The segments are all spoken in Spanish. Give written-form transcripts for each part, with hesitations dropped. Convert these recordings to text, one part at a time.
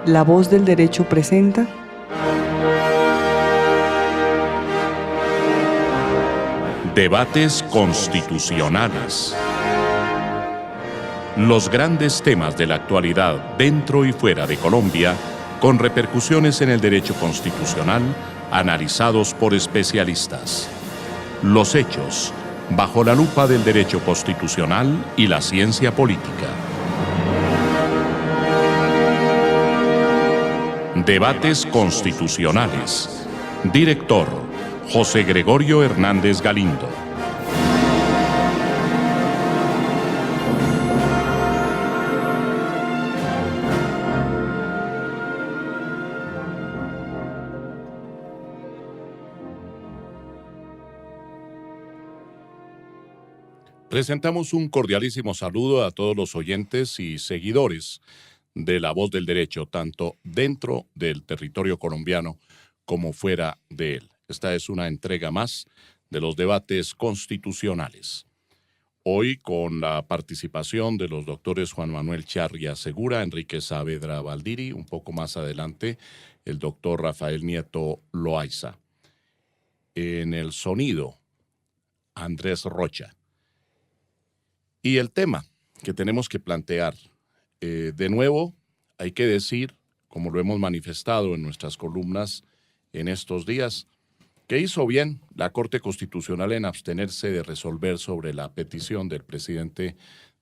La Voz del Derecho presenta Debates constitucionales. Los grandes temas de la actualidad dentro y fuera de Colombia, con repercusiones en el derecho constitucional, analizados por especialistas. Los hechos, bajo la lupa del derecho constitucional y la ciencia política. Debates constitucionales. Director: José Gregorio Hernández Galindo. Presentamos un cordialísimo saludo a todos los oyentes y seguidores de La Voz del Derecho, tanto dentro del territorio colombiano como fuera de él. Esta es una entrega más de los debates constitucionales. Hoy con la participación de los doctores Juan Manuel Charria Segura, Enrique Saavedra Valdiri, un poco más adelante el doctor Rafael Nieto Loaiza. En el sonido, Andrés Rocha. Y el tema que tenemos que plantear, de nuevo, hay que decir, como lo hemos manifestado en nuestras columnas en estos días, que hizo bien la Corte Constitucional en abstenerse de resolver sobre la petición del presidente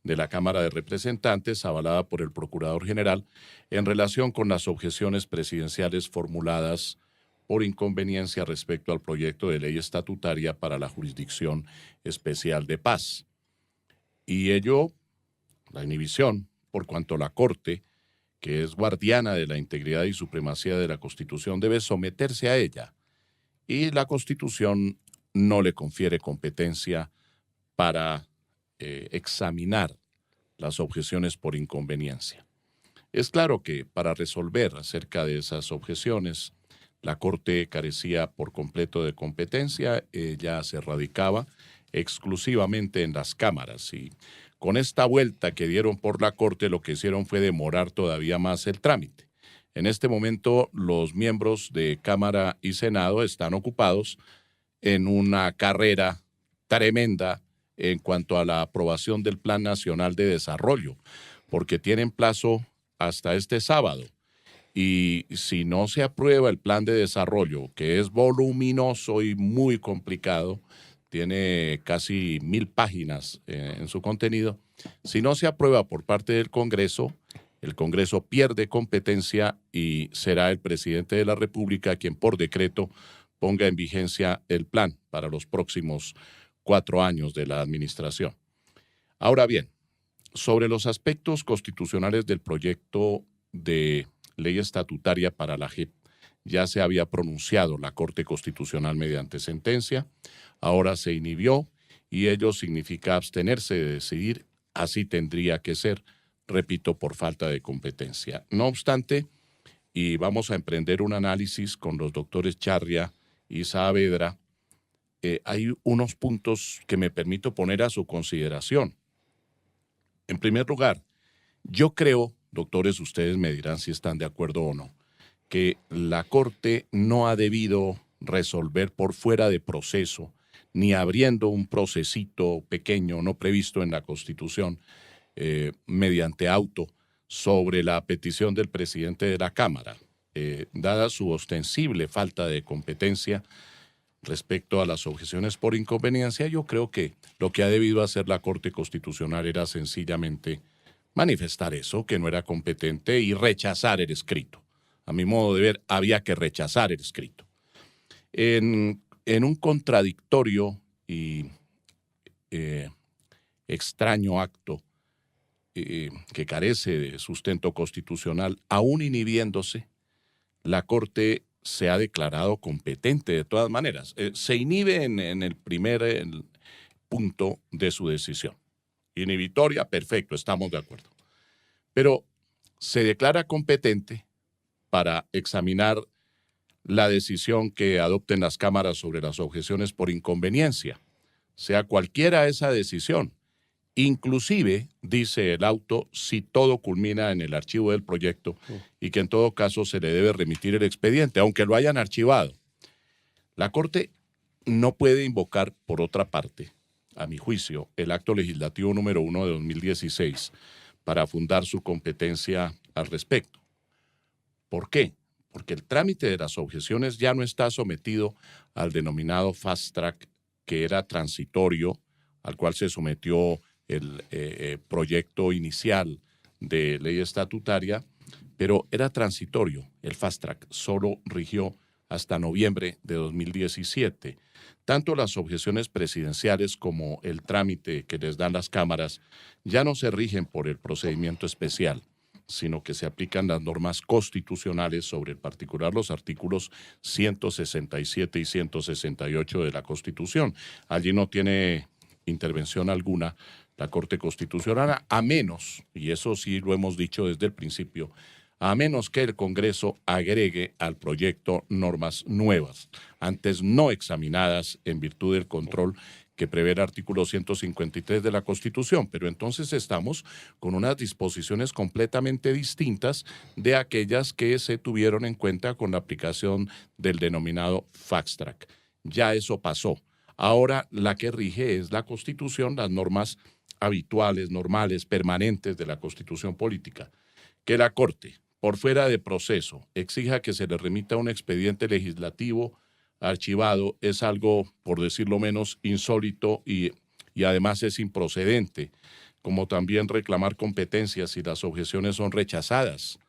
de la Cámara de Representantes, avalada por el Procurador General, en relación con las objeciones presidenciales formuladas por inconveniencia respecto al proyecto de ley estatutaria para la Jurisdicción Especial de Paz. Y ello, la inhibición, por cuanto la Corte, que es guardiana de la integridad y supremacía de la Constitución, debe someterse a ella. Y la Constitución no le confiere competencia para examinar las objeciones por inconveniencia. Es claro que para resolver acerca de esas objeciones, la Corte carecía por completo de competencia, ella se radicaba exclusivamente en las cámaras, y con esta vuelta que dieron por la Corte lo que hicieron fue demorar todavía más el trámite. En este momento los miembros de Cámara y Senado están ocupados en una carrera tremenda en cuanto a la aprobación del Plan Nacional de Desarrollo, porque tienen plazo hasta este sábado. Y si no se aprueba el Plan de Desarrollo, que es voluminoso y muy complicado, tiene casi 1000 páginas en su contenido. Si no se aprueba por parte del Congreso, el Congreso pierde competencia y será el presidente de la República quien por decreto ponga en vigencia el plan para los próximos 4 años de la administración. Ahora bien, sobre los aspectos constitucionales del proyecto de ley estatutaria para la JEP, ya se había pronunciado la Corte Constitucional mediante sentencia, ahora se inhibió y ello significa abstenerse de decidir, así tendría que ser, repito, por falta de competencia. No obstante, y vamos a emprender un análisis con los doctores Charria y Saavedra, hay unos puntos que me permito poner a su consideración. En primer lugar, yo creo, doctores, ustedes me dirán si están de acuerdo o no, que la Corte no ha debido resolver por fuera de proceso, ni abriendo un procesito pequeño no previsto en la Constitución, mediante auto, sobre la petición del presidente de la Cámara. Dada su ostensible falta de competencia respecto a las objeciones por inconveniencia, yo creo que lo que ha debido hacer la Corte Constitucional era sencillamente manifestar eso, que no era competente, y rechazar el escrito. A mi modo de ver, había que rechazar el escrito. En un contradictorio y extraño acto que carece de sustento constitucional, aún inhibiéndose, la Corte se ha declarado competente de todas maneras. Se inhibe en el primer punto de su decisión. Inhibitoria, perfecto, estamos de acuerdo. Pero se declara competente para examinar la decisión que adopten las cámaras sobre las objeciones por inconveniencia, sea cualquiera esa decisión, inclusive, dice el auto, si todo culmina en el archivo del proyecto y que en todo caso se le debe remitir el expediente, aunque lo hayan archivado. La Corte no puede invocar, por otra parte, a mi juicio, el acto legislativo número 1 de 2016 para fundar su competencia al respecto. ¿Por qué? Porque el trámite de las objeciones ya no está sometido al denominado fast track, que era transitorio, al cual se sometió el proyecto inicial de ley estatutaria, pero era transitorio. El fast track solo rigió hasta noviembre de 2017. Tanto las objeciones presidenciales como el trámite que les dan las cámaras ya no se rigen por el procedimiento especial, sino que se aplican las normas constitucionales, sobre el particular los artículos 167 y 168 de la Constitución. Allí no tiene intervención alguna la Corte Constitucional, a menos, y eso sí lo hemos dicho desde el principio, a menos que el Congreso agregue al proyecto normas nuevas, antes no examinadas en virtud del control que prevé el artículo 153 de la Constitución, pero entonces estamos con unas disposiciones completamente distintas de aquellas que se tuvieron en cuenta con la aplicación del denominado fast track. Ya eso pasó. Ahora la que rige es la Constitución, las normas habituales, normales, permanentes de la Constitución política. Que la Corte, por fuera de proceso, exija que se le remita un expediente legislativo archivado es algo, por decirlo menos, insólito y además es improcedente, como también reclamar competencias si las objeciones son rechazadas,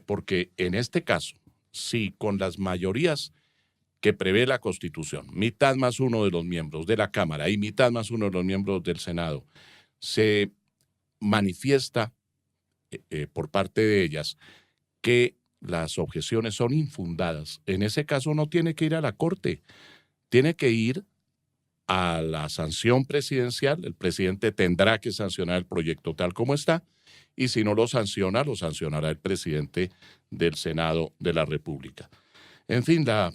porque en este caso, si con las mayorías que prevé la Constitución, mitad más uno de los miembros de la Cámara y mitad más uno de los miembros del Senado, se manifiesta por parte de ellas que las objeciones son infundadas, en ese caso no tiene que ir a la Corte, tiene que ir a la sanción presidencial. El presidente tendrá que sancionar el proyecto tal como está, y si no lo sanciona, lo sancionará el presidente del Senado de la República. En fin, la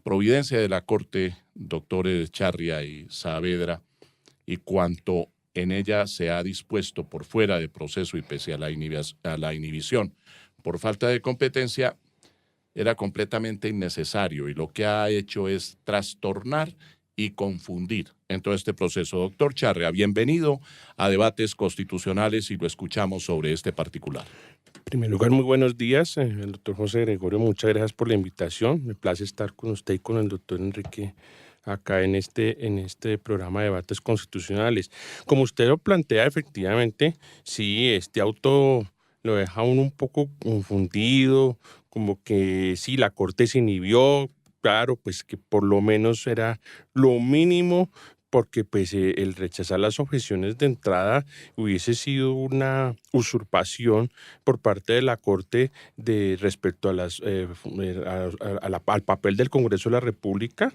providencia de la Corte, doctores Charria y Saavedra, y cuanto en ella se ha dispuesto por fuera de proceso y pese a la inhibición por falta de competencia, era completamente innecesario y lo que ha hecho es trastornar y confundir en todo este proceso. Doctor Charria, bienvenido a Debates Constitucionales y lo escuchamos sobre este particular. En primer lugar, muy buenos días, el doctor José Gregorio, muchas gracias por la invitación. Me place estar con usted y con el doctor Enrique acá en este programa de Debates Constitucionales. Como usted lo plantea, efectivamente, sí, este auto lo deja uno un poco confundido, como que sí, la Corte se inhibió, claro, pues que por lo menos era lo mínimo, porque pues el rechazar las objeciones de entrada hubiese sido una usurpación por parte de la Corte respecto a al papel del Congreso de la República,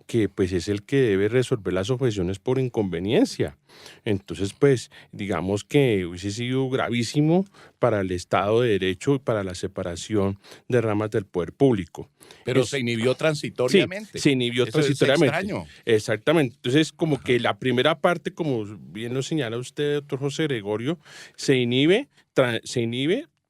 que pues es el que debe resolver las objeciones por inconveniencia. Entonces, pues, digamos que hubiese sido gravísimo para el Estado de Derecho y para la separación de ramas del poder público. Pero se inhibió transitoriamente. Sí, se inhibió Eso transitoriamente. Es extraño. Exactamente. Entonces, como que la primera parte, como bien lo señala usted, doctor José Gregorio, se inhibe,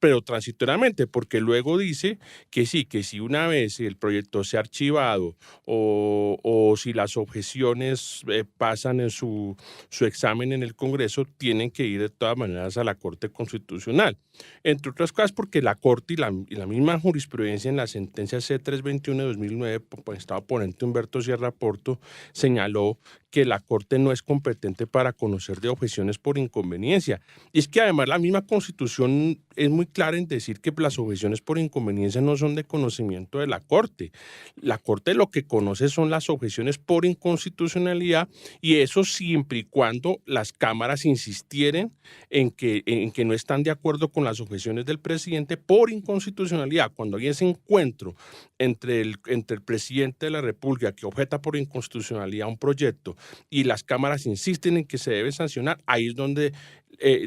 pero transitoriamente, porque luego dice que sí, que si una vez el proyecto se ha archivado o si las objeciones pasan en su examen en el Congreso, tienen que ir de todas maneras a la Corte Constitucional. Entre otras cosas porque la Corte y la misma jurisprudencia en la sentencia C-321 de 2009, pues, Estado ponente Humberto Sierra Porto, señaló que la Corte no es competente para conocer de objeciones por inconveniencia. Y es que además la misma Constitución es muy clara en decir que las objeciones por inconveniencia no son de conocimiento de la Corte. La Corte lo que conoce son las objeciones por inconstitucionalidad, y eso siempre y cuando las cámaras insistieren en que no están de acuerdo con las objeciones del presidente por inconstitucionalidad. Cuando hay ese encuentro entre el presidente de la República, que objeta por inconstitucionalidad un proyecto, y las cámaras insisten en que se debe sancionar, ahí es donde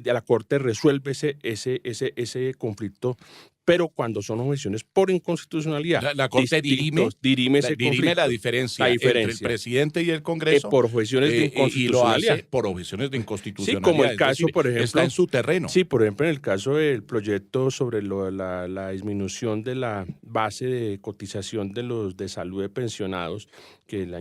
la Corte resuelve ese conflicto pero cuando son objeciones por inconstitucionalidad, La Corte dirime ese dirime la conflicto, diferencia entre el presidente y el Congreso por objeciones de y lo inconstitucionalidad. hace por objeciones de Sí, inconstitucionalidad. como el es caso, decir, por ejemplo, está en su terreno. Sí, por ejemplo, en el caso del proyecto sobre la disminución de la base de cotización de salud de pensionados, que el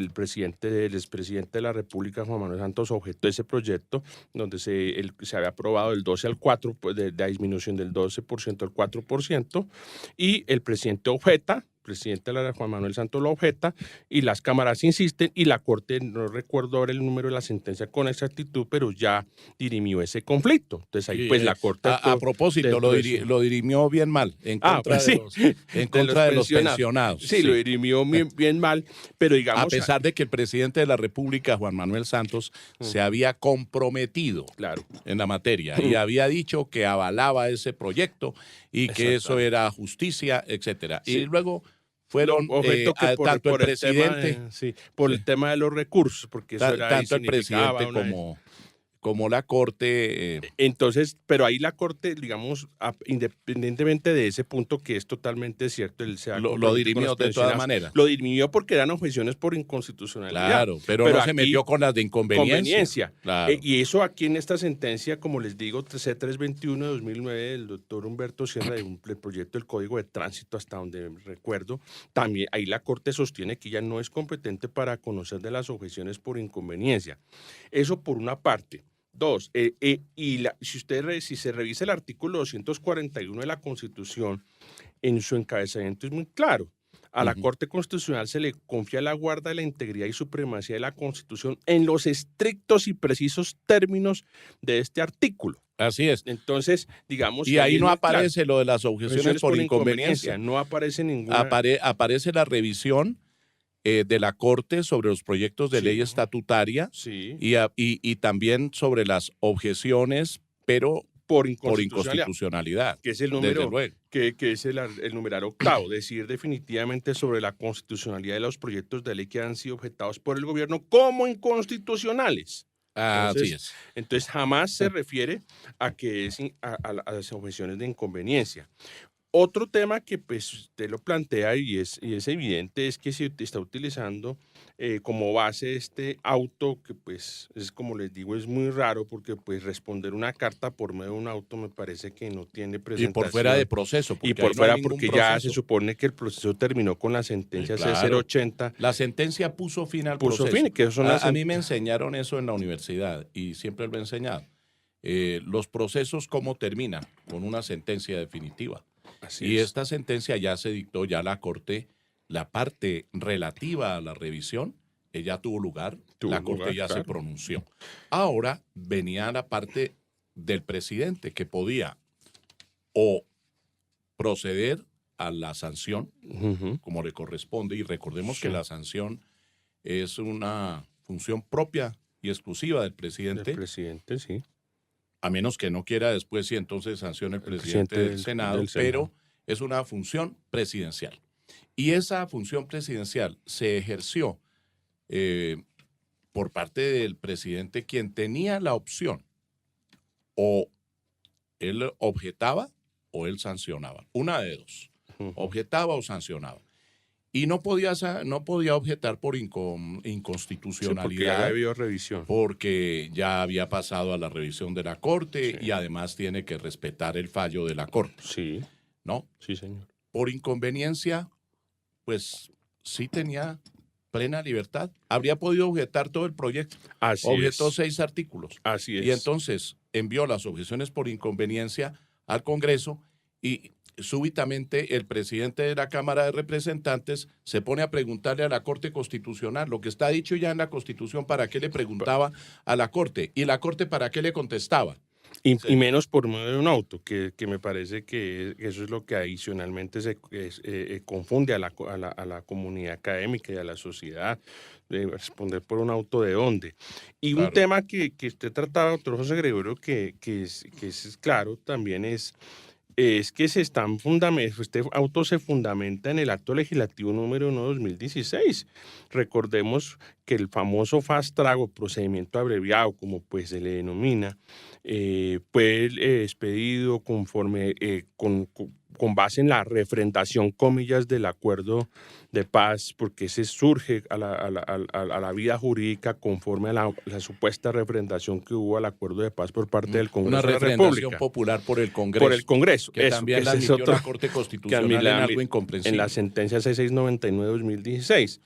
expresidente de la República, Juan Manuel Santos, objetó ese proyecto, donde se había aprobado del 12 al 4, pues, de la disminución del 12% al 4%, y el presidente objeta, Juan Manuel Santos lo objeta, y las cámaras insisten, y la Corte, no recuerdo ahora el número de la sentencia con exactitud, pero ya dirimió ese conflicto. Entonces ahí pues la Corte... A propósito, lo dirimió bien mal en contra, de los pensionados. Sí, lo dirimió bien mal, pero digamos... A pesar de que el presidente de la República, Juan Manuel Santos, se había comprometido en la materia y había dicho que avalaba ese proyecto y que eso era justicia, etcétera. Sí. Y luego fueron tanto el presidente... por el tema de los recursos, porque eso era... Tanto el presidente como la Corte. Entonces, pero ahí la Corte, digamos, independientemente de ese punto que es totalmente cierto, lo dirimió de todas maneras. Lo dirimió porque eran objeciones por inconstitucionalidad. Claro, pero no se metió con las de inconveniencia. Claro. Y eso aquí en esta sentencia, como les digo, C321 de 2009 del doctor Humberto Sierra, del proyecto del Código de Tránsito, hasta donde recuerdo, también ahí la Corte sostiene que ella no es competente para conocer de las objeciones por inconveniencia. Eso por una parte. Dos, si se revisa el artículo 241 de la Constitución, en su encabezamiento es muy claro. A la Corte Constitucional se le confía la guarda de la integridad y supremacía de la Constitución en los estrictos y precisos términos de este artículo. Así es. Entonces, digamos... Y ahí no aparece lo de las objeciones por inconveniencia. No aparece ninguna... Aparece la revisión de la Corte sobre los proyectos de ley estatutaria y también sobre las objeciones, pero por inconstitucionalidad. Que es el número, que es el numeral octavo, decir definitivamente sobre la constitucionalidad de los proyectos de ley que han sido objetados por el gobierno como inconstitucionales. Así es. Entonces jamás se refiere a que es a las objeciones de inconveniencia. Otro tema que pues usted lo plantea y es evidente es que se está utilizando como base este auto que pues es, como les digo, es muy raro porque pues responder una carta por medio de un auto me parece que no tiene presentación. Y por fuera de proceso. Y por fuera porque ya se supone que el proceso terminó con la sentencia C080. La sentencia puso fin al proceso. A mí me enseñaron eso en la universidad y siempre lo he enseñado. Los procesos cómo terminan con una sentencia definitiva. Esta sentencia ya se dictó, ya la Corte, la parte relativa a la revisión, ya tuvo lugar, la Corte ya se pronunció. Ahora venía la parte del presidente que podía o proceder a la sanción, como le corresponde, y recordemos que la sanción es una función propia y exclusiva del presidente. Del presidente, sí. A menos que no quiera después, sí, entonces sanciona el presidente del Senado, pero es una función presidencial. Y esa función presidencial se ejerció por parte del presidente, quien tenía la opción, o él objetaba o él sancionaba. Una de dos, objetaba o sancionaba. Y no podía objetar por inconstitucionalidad. Porque ya había habido revisión. Porque ya había pasado a la revisión de la Corte y además tiene que respetar el fallo de la Corte. Sí. ¿No? Sí, señor. Por inconveniencia, pues sí tenía plena libertad. Habría podido objetar todo el proyecto. Objetó 6 artículos. Así es. Y entonces envió las objeciones por inconveniencia al Congreso y súbitamente el presidente de la Cámara de Representantes se pone a preguntarle a la Corte Constitucional lo que está dicho ya en la Constitución, ¿para qué le preguntaba a la Corte? ¿Y la Corte para qué le contestaba? Y menos por medio de un auto, que me parece que eso es lo que adicionalmente confunde a la comunidad académica y a la sociedad, de responder por un auto de dónde. Y un tema que usted trataba, doctor José Gregorio, que es claro también es que este auto se fundamenta en el acto legislativo número 1 de 2016. Recordemos que el famoso fast track o procedimiento abreviado, como pues se le denomina, fue expedido conforme con base en la refrendación, comillas, del acuerdo de paz, porque ese surge a la vida jurídica conforme a la supuesta refrendación que hubo al acuerdo de paz por parte del Congreso Una de la refrendación República. popular por el Congreso. Por el Congreso. Que eso, también que la ese es admitió otro, la Corte que Constitucional en algo incomprensible. en la sentencia 6699-2016.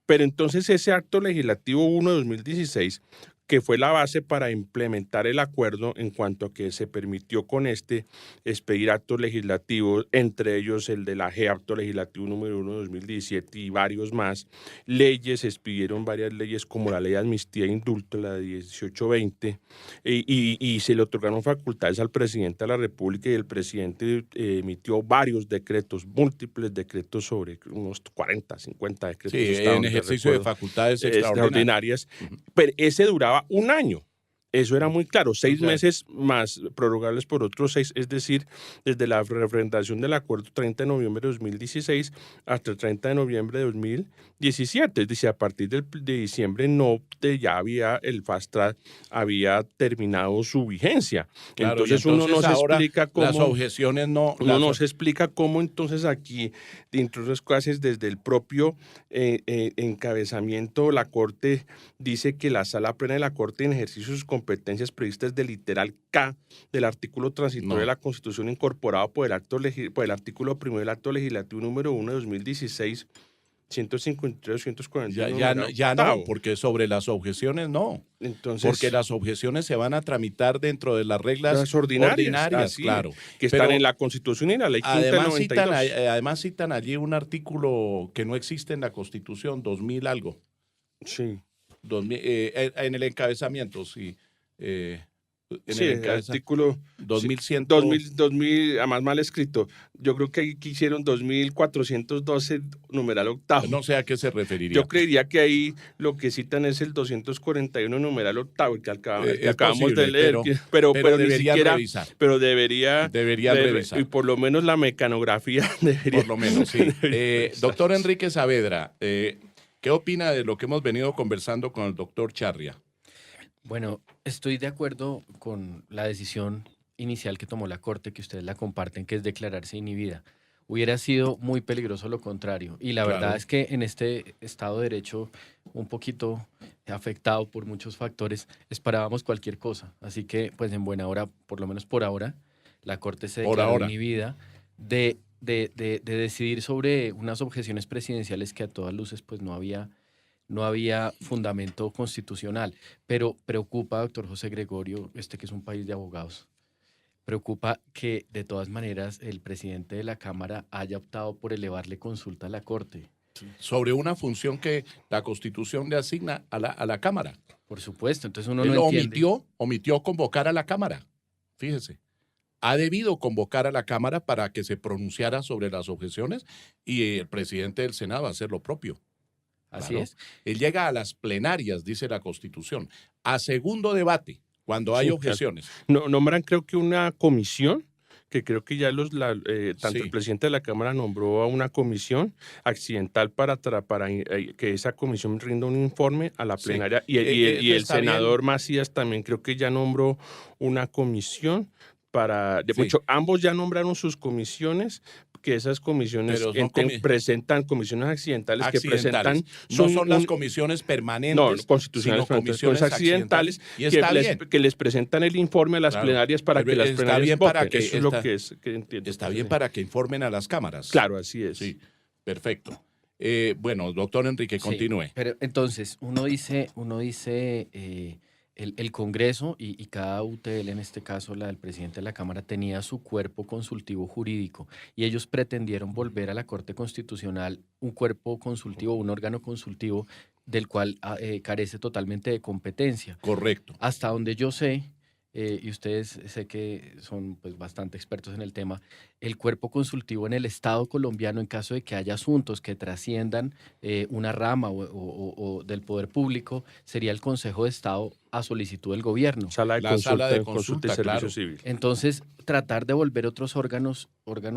Pero entonces ese acto legislativo 1 de 2016, que fue la base para implementar el acuerdo en cuanto a que se permitió con este expedir actos legislativos, entre ellos el de la G, acto legislativo número 1 de 2017 y varios más, leyes, se expidieron varias leyes como la ley de amnistía e indulto, la de 1820, y se le otorgaron facultades al presidente de la República y el presidente emitió varios decretos, múltiples decretos sobre unos 40, 50 decretos. Sí, en ejercicio de facultades extraordinarias. Pero ese duraba un año. Eso era muy claro, 6 meses más prorrogables por otros 6, es decir, desde la refrendación del acuerdo 30 de noviembre de 2016 hasta el 30 de noviembre de 2017, es decir, a partir de diciembre ya había el fast track, había terminado su vigencia. Claro, entonces uno no se explica cómo... Las objeciones no... Uno no se explica cómo entonces aquí, dentro de las clases, desde el propio encabezamiento, la Corte dice que la Sala Plena de la Corte en ejercicio de sus competencias previstas del literal K del artículo transitorio de la Constitución incorporado por el artículo primero del acto legislativo número 1 de 2016, 153, 141. Ya no, porque sobre las objeciones no. Entonces, porque las objeciones se van a tramitar dentro de las reglas ordinarias, claro. Que están en la Constitución y en la Ley Quinta del 92. Además citan allí un artículo que no existe en la Constitución, 2000 algo. Sí. En el encabezamiento, sí. El artículo 2100, además mal escrito. Yo creo que ahí hicieron 2412 numeral octavo. No sé a qué se referiría. Yo creería que ahí lo que citan es el 241 numeral octavo, que acabamos posible, de leer. Pero deberían revisar. Pero deberían revisar. Y por lo menos la mecanografía debería. Por lo menos, sí. Doctor Enrique Saavedra, ¿qué opina de lo que hemos venido conversando con el doctor Charria? Bueno, estoy de acuerdo con la decisión inicial que tomó la Corte, que ustedes la comparten, que es declararse inhibida. Hubiera sido muy peligroso lo contrario. Y la verdad es que en este Estado de Derecho, un poquito afectado por muchos factores, esperábamos cualquier cosa. Así que, pues en buena hora, por lo menos por ahora, la Corte se declaró inhibida de decidir sobre unas objeciones presidenciales que a todas luces pues no había fundamento constitucional, pero preocupa, doctor José Gregorio, que es un país de abogados, preocupa que de todas maneras el presidente de la Cámara haya optado por elevarle consulta a la Corte. Sobre una función que la Constitución le asigna a la Cámara. Por supuesto, entonces uno Él no entiende. omitió convocar a la Cámara, fíjese. Ha debido convocar a la Cámara para que se pronunciara sobre las objeciones y el presidente del Senado hacer lo propio. Así es. Él llega a las plenarias, dice la Constitución, a segundo debate, cuando hay objeciones. Nombran creo que una comisión, que creo que ya tanto el presidente de la Cámara nombró a una comisión accidental para que esa comisión rinda un informe a la plenaria. Y el senador Macías también creo que ya nombró una comisión hecho, ambos ya nombraron sus comisiones, que esas comisiones presentan comisiones accidentales que presentan... No son las comisiones permanentes, no, constitucionales, sino comisiones accidentales y está que les presentan el informe a las plenarias para que las plenarias voten. Eso es lo que entiendo. Está bien para que informen a las cámaras. Claro, así es. Sí, perfecto. Bueno, doctor Enrique, continúe. Pero entonces, uno dice el Congreso y cada UTL, en este caso la del presidente de la Cámara, tenía su cuerpo consultivo jurídico y ellos pretendieron volver a la Corte Constitucional un cuerpo consultivo, un órgano consultivo del cual carece totalmente de competencia. Correcto. Hasta donde yo sé, y ustedes sé que son pues, bastante expertos en el tema, el cuerpo consultivo en el Estado colombiano, en caso de que haya asuntos que trasciendan una rama o del poder público, sería el Consejo de Estado a solicitud del gobierno. Sala de consulta y servicio civil. Entonces, tratar de volver otros órganos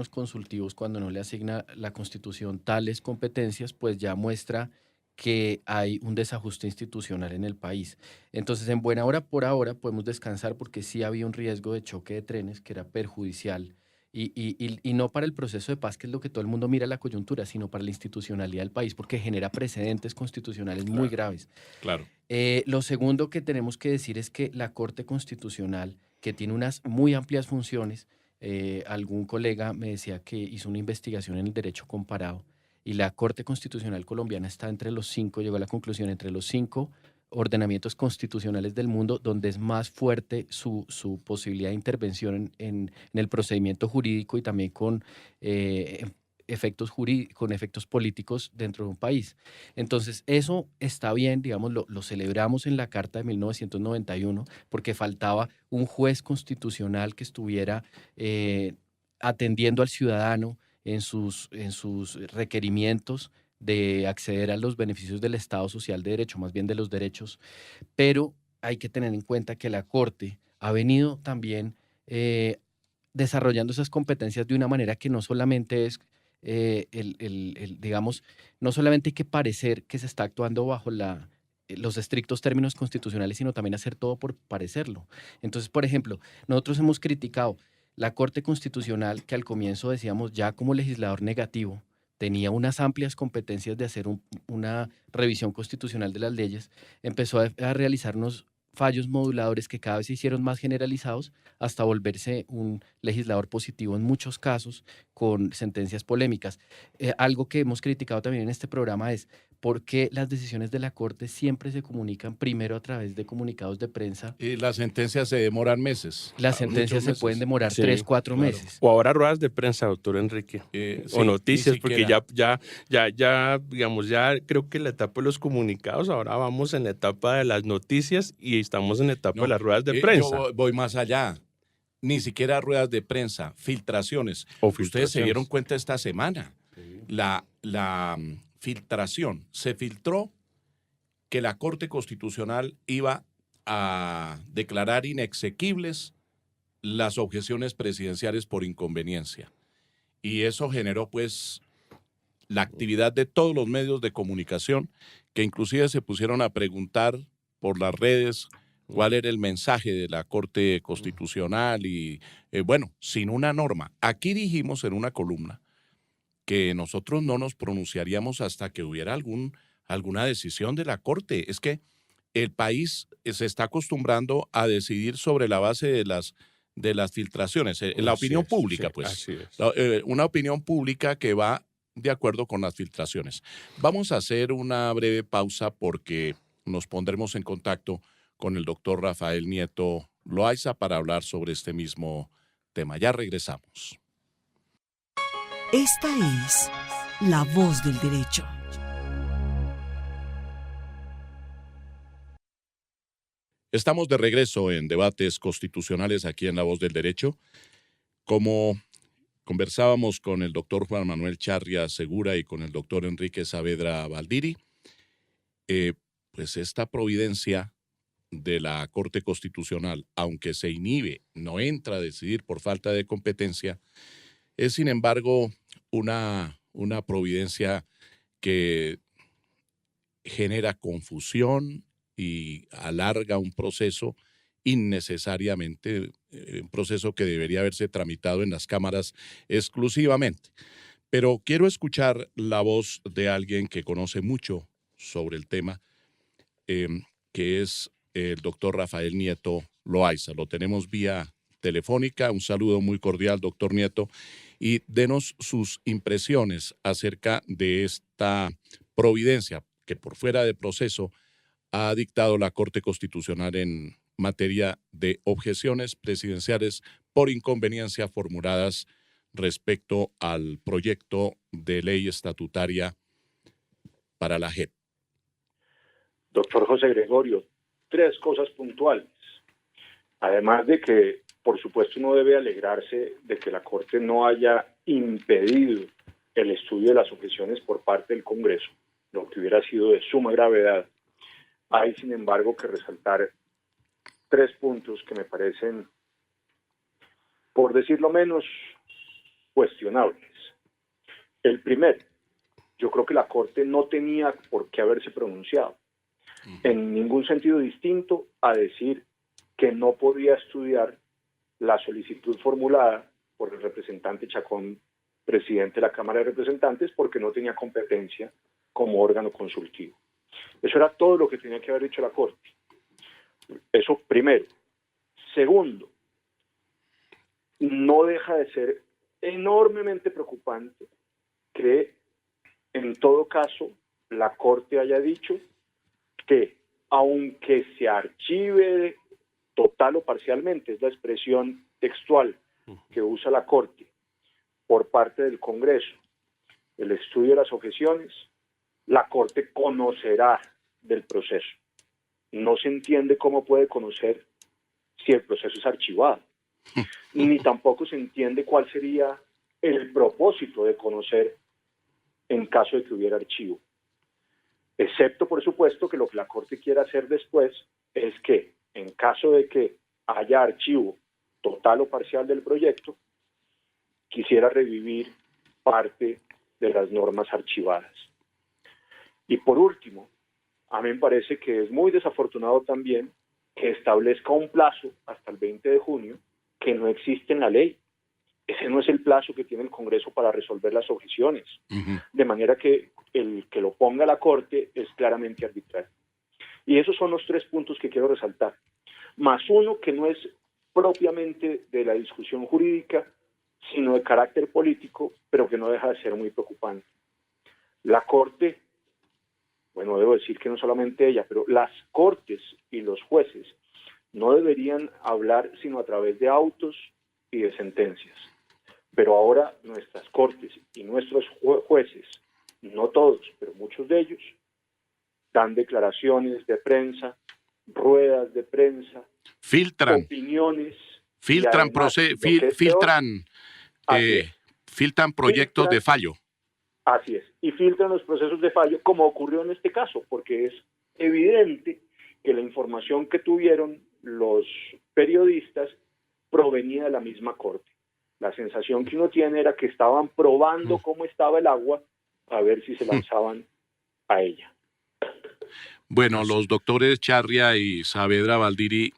consultivos cuando no le asigna la Constitución tales competencias, pues ya muestra que hay un desajuste institucional en el país. Entonces, en buena hora por ahora podemos descansar porque sí había un riesgo de choque de trenes que era perjudicial y no para el proceso de paz, que es lo que todo el mundo mira la coyuntura, sino para la institucionalidad del país, porque genera precedentes constitucionales muy Claro, graves. claro. Lo segundo que tenemos que decir es que la Corte Constitucional, que tiene unas muy amplias funciones, algún colega me decía que hizo una investigación en el derecho comparado y la Corte Constitucional colombiana está entre los 5, llegó a la conclusión, entre los 5 ordenamientos constitucionales del mundo donde es más fuerte su posibilidad de intervención en el procedimiento jurídico y también con con efectos políticos dentro de un país. Entonces, eso está bien, digamos, lo celebramos en la Carta de 1991 porque faltaba un juez constitucional que estuviera atendiendo al ciudadano en sus requerimientos de acceder a los beneficios del Estado Social de Derecho, más bien de los derechos, pero hay que tener en cuenta que la Corte ha venido también desarrollando esas competencias de una manera que no solamente es, digamos, no solamente hay que parecer que se está actuando bajo los estrictos términos constitucionales, sino también hacer todo por parecerlo. Entonces, por ejemplo, nosotros hemos criticado la Corte Constitucional, que al comienzo decíamos ya como legislador negativo, tenía unas amplias competencias de hacer una revisión constitucional de las leyes, empezó a realizar unos fallos moduladores que cada vez se hicieron más generalizados hasta volverse un legislador positivo en muchos casos con sentencias polémicas. Algo que hemos criticado también en este programa es por qué las decisiones de la Corte siempre se comunican primero a través de comunicados de prensa. Y las sentencias se demoran meses, Las muchos sentencias se pueden meses. demorar Sí, 3, 4 claro. meses. O ahora ruedas de prensa, doctor Enrique. Sí, O noticias, ni porque siquiera. digamos, ya creo que la etapa de los comunicados, ahora vamos en la etapa de las noticias y estamos en la etapa de No, las ruedas de yo prensa. voy más allá. Ni siquiera ruedas de prensa, filtraciones. O Ustedes se filtraciones. dieron cuenta esta semana. La filtración. Se filtró que la Corte Constitucional iba a declarar inexequibles las objeciones presidenciales por inconveniencia. Y eso generó, pues, la actividad de todos los medios de comunicación, que inclusive se pusieron a preguntar por las redes cuál era el mensaje de la Corte Constitucional y, bueno, sin una norma. Aquí dijimos en una columna que nosotros no nos pronunciaríamos hasta que hubiera alguna decisión de la Corte. Es que el país se está acostumbrando a decidir sobre la base de las filtraciones, la Así opinión es, pública, sí, pues. así es. Una opinión pública que va de acuerdo con las filtraciones. Vamos a hacer una breve pausa porque nos pondremos en contacto con el doctor Rafael Nieto Loaiza para hablar sobre este mismo tema. Ya regresamos. Esta es La Voz del Derecho. Estamos de regreso en debates constitucionales aquí en La Voz del Derecho. Como conversábamos con el doctor Juan Manuel Charria Segura y con el doctor Enrique Saavedra Valdiri, pues esta providencia de la Corte Constitucional, aunque se inhibe, no entra a decidir por falta de competencia, es sin embargo una providencia que genera confusión y alarga un proceso innecesariamente, un proceso que debería haberse tramitado en las cámaras exclusivamente. Pero quiero escuchar la voz de alguien que conoce mucho sobre el tema, que es el doctor Rafael Nieto Loaiza. Lo tenemos vía telefónica. Un saludo muy cordial, doctor Nieto, y denos sus impresiones acerca de esta providencia que por fuera de proceso ha dictado la Corte Constitucional en materia de objeciones presidenciales por inconveniencia formuladas respecto al proyecto de ley estatutaria para la JEP. Doctor José Gregorio, 3 cosas puntuales. Además de que, por supuesto, uno debe alegrarse de que la Corte no haya impedido el estudio de las objeciones por parte del Congreso, lo que hubiera sido de suma gravedad. Hay, sin embargo, que resaltar 3 puntos que me parecen, por decirlo menos, cuestionables. El primero, yo creo que la Corte no tenía por qué haberse pronunciado en ningún sentido distinto a decir que no podía estudiar la solicitud formulada por el representante Chacón, presidente de la Cámara de Representantes, porque no tenía competencia como órgano consultivo. Eso era todo lo que tenía que haber dicho la Corte. Eso primero. Segundo, no deja de ser enormemente preocupante que en todo caso la Corte haya dicho que aunque se archive total o parcialmente, es la expresión textual que usa la Corte por parte del Congreso, el estudio de las objeciones, la Corte conocerá del proceso. No se entiende cómo puede conocer si el proceso es archivado, ni tampoco se entiende cuál sería el propósito de conocer en caso de que hubiera archivo. Excepto, por supuesto, que lo que la Corte quiere hacer después es que, en caso de que haya archivo total o parcial del proyecto, quisiera revivir parte de las normas archivadas. Y por último, a mí me parece que es muy desafortunado también que establezca un plazo hasta el 20 de junio que no existe en la ley. Ese no es el plazo que tiene el Congreso para resolver las objeciones. De manera que el que lo ponga la Corte es claramente arbitrario. Y esos son los 3 puntos que quiero resaltar. Más uno que no es propiamente de la discusión jurídica, sino de carácter político, pero que no deja de ser muy preocupante. La Corte, bueno, debo decir que no solamente ella, pero las Cortes y los jueces no deberían hablar sino a través de autos y de sentencias. Pero ahora nuestras Cortes y nuestros jueces, no todos, pero muchos de ellos, dan declaraciones de prensa, ruedas de prensa, filtran opiniones, filtran además, filtran proyectos de fallo. Así es, y filtran los procesos de fallo, como ocurrió en este caso, porque es evidente que la información que tuvieron los periodistas provenía de la misma Corte. La sensación que uno tiene era que estaban probando cómo estaba el agua a ver si se lanzaban a ella. Bueno, los doctores Charria y Saavedra Valdiri,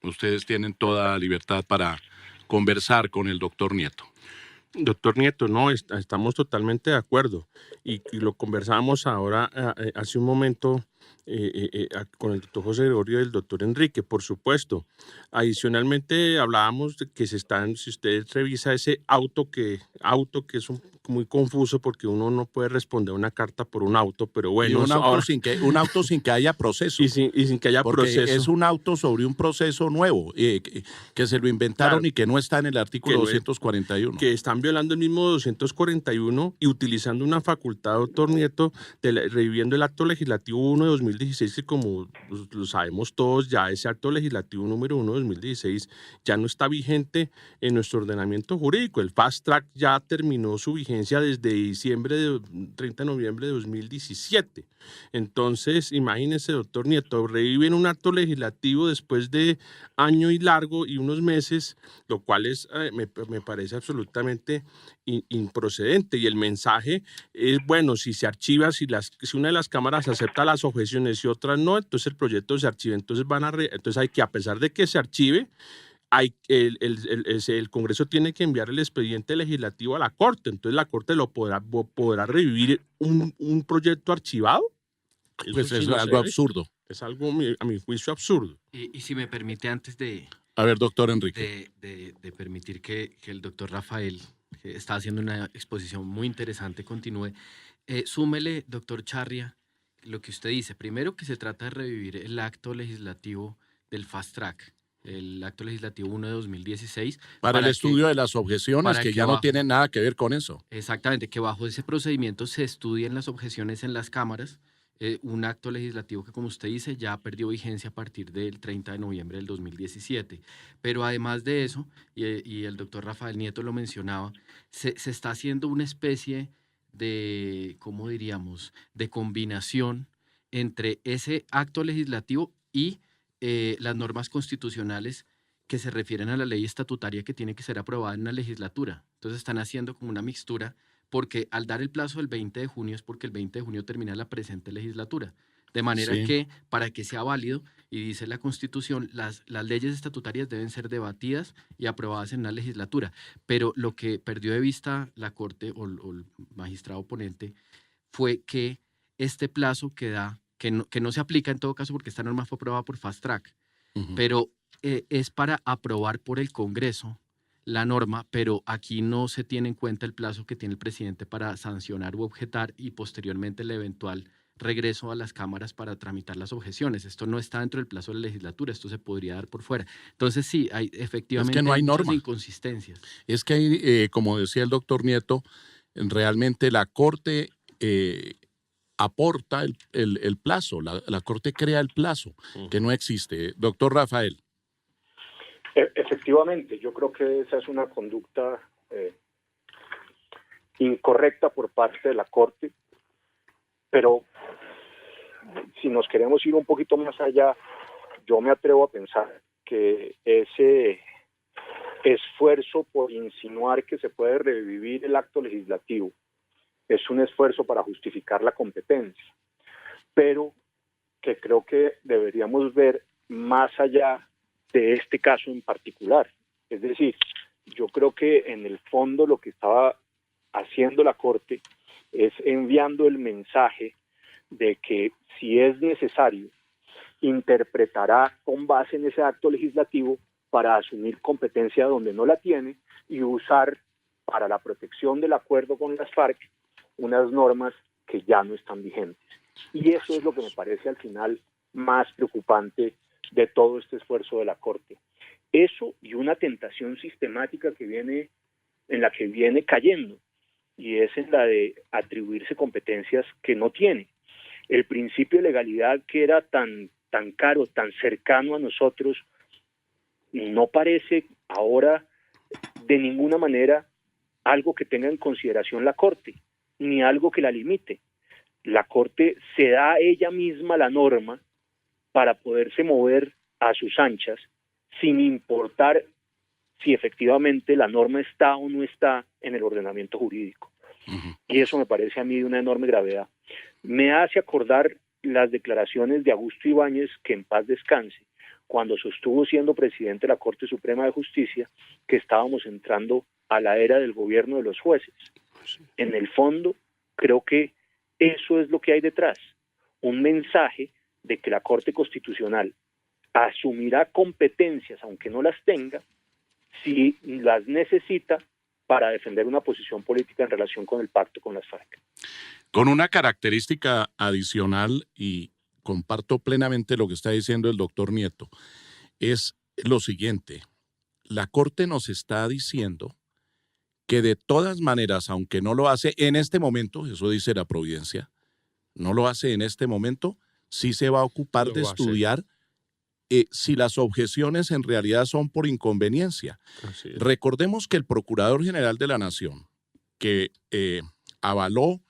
ustedes tienen toda libertad para conversar con el doctor Nieto. Doctor Nieto, no, estamos totalmente de acuerdo y lo conversamos ahora hace un momento con el doctor José Gregorio y el doctor Enrique, por supuesto. Adicionalmente hablábamos de que si usted revisa ese auto que es muy confuso porque uno no puede responder una carta por un auto, pero bueno. Y un auto sin que haya proceso. Y sin que haya porque proceso. Es un auto sobre un proceso nuevo, que se lo inventaron, claro, y que no está en el artículo 241. Que están violando el mismo 241 y utilizando una facultad, doctor Nieto, reviviendo el acto legislativo 1 de 2016, que como lo sabemos todos, ya ese acto legislativo número 1 de 2016 ya no está vigente en nuestro ordenamiento jurídico. El Fast Track ya terminó su vigencia desde 30 de noviembre de 2017. Entonces, imagínese, doctor Nieto, reviven un acto legislativo después de año y largo y unos meses, lo cual me parece absolutamente improcedente. Y el mensaje es, bueno, si se archiva, si una de las cámaras acepta las objeciones y otras no, entonces el proyecto se archiva. Entonces hay que, a pesar de que se archive, el Congreso tiene que enviar el expediente legislativo a la Corte. Entonces la Corte podrá revivir un proyecto archivado. Pues es algo absurdo. Es algo, a mi juicio, absurdo. Y si me permite, antes de... A ver, doctor Enrique. De permitir que el doctor Rafael, que está haciendo una exposición muy interesante, continúe, súmele, doctor Charria, lo que usted dice. Primero, que se trata de revivir el acto legislativo del Fast Track, el acto legislativo 1 de 2016. Para el estudio de las objeciones, que ya no tienen nada que ver con eso. Exactamente, que bajo ese procedimiento se estudien las objeciones en las cámaras. Un acto legislativo que, como usted dice, ya perdió vigencia a partir del 30 de noviembre del 2017. Pero además de eso, y el doctor Rafael Nieto lo mencionaba, se está haciendo una especie de, ¿cómo diríamos?, de combinación entre ese acto legislativo y las normas constitucionales que se refieren a la ley estatutaria que tiene que ser aprobada en la legislatura. Entonces están haciendo como una mixtura porque al dar el plazo del 20 de junio es porque el 20 de junio termina la presente legislatura. De manera Sí. que para que sea válido, y dice la Constitución, las leyes estatutarias deben ser debatidas y aprobadas en una legislatura. Pero lo que perdió de vista la Corte o el magistrado ponente fue que este plazo que da, que no se aplica en todo caso porque esta norma fue aprobada por Fast Track, Ujú. pero es para aprobar por el Congreso la norma, pero aquí no se tiene en cuenta el plazo que tiene el presidente para sancionar u objetar y posteriormente el eventual regreso a las cámaras para tramitar las objeciones. Esto no está dentro del plazo de la legislatura, esto se podría dar por fuera. Entonces sí, hay efectivamente no hay muchas norma. inconsistencias. Es que hay, como decía el doctor Nieto, realmente la Corte aporta el plazo, la Corte crea el plazo, que no existe. Doctor Rafael. Efectivamente, yo creo que esa es una conducta incorrecta por parte de la Corte, pero si nos queremos ir un poquito más allá, yo me atrevo a pensar que ese esfuerzo por insinuar que se puede revivir el acto legislativo es un esfuerzo para justificar la competencia, pero que creo que deberíamos ver más allá de este caso en particular. Es decir, yo creo que en el fondo lo que estaba haciendo la Corte es enviando el mensaje de que si es necesario, interpretará con base en ese acto legislativo para asumir competencia donde no la tiene y usar para la protección del acuerdo con las FARC unas normas que ya no están vigentes. Y eso es lo que me parece al final más preocupante de todo este esfuerzo de la Corte. Eso y una tentación sistemática en la que viene cayendo, y es en la de atribuirse competencias que no tiene. El principio de legalidad, que era tan caro, tan cercano a nosotros, no parece ahora de ninguna manera algo que tenga en consideración la Corte, ni algo que la limite. La Corte se da a ella misma la norma para poderse mover a sus anchas, sin importar si efectivamente la norma está o no está en el ordenamiento jurídico. Y eso me parece a mí de una enorme gravedad. Me hace acordar las declaraciones de Augusto Ibáñez, que en paz descanse, cuando sostuvo, siendo presidente de la Corte Suprema de Justicia, que estábamos entrando a la era del gobierno de los jueces. En el fondo, creo que eso es lo que hay detrás, un mensaje de que la Corte Constitucional asumirá competencias, aunque no las tenga, si las necesita para defender una posición política en relación con el pacto con las FARC. Con una característica adicional, y comparto plenamente lo que está diciendo el doctor Nieto, es lo siguiente: la Corte nos está diciendo que de todas maneras, aunque no lo hace en este momento, eso dice la providencia, no lo hace en este momento, sí se va a ocupar Lo de va a hacer. estudiar si las objeciones en realidad son por inconveniencia. Así es. Recordemos que el Procurador General de la Nación, que avaló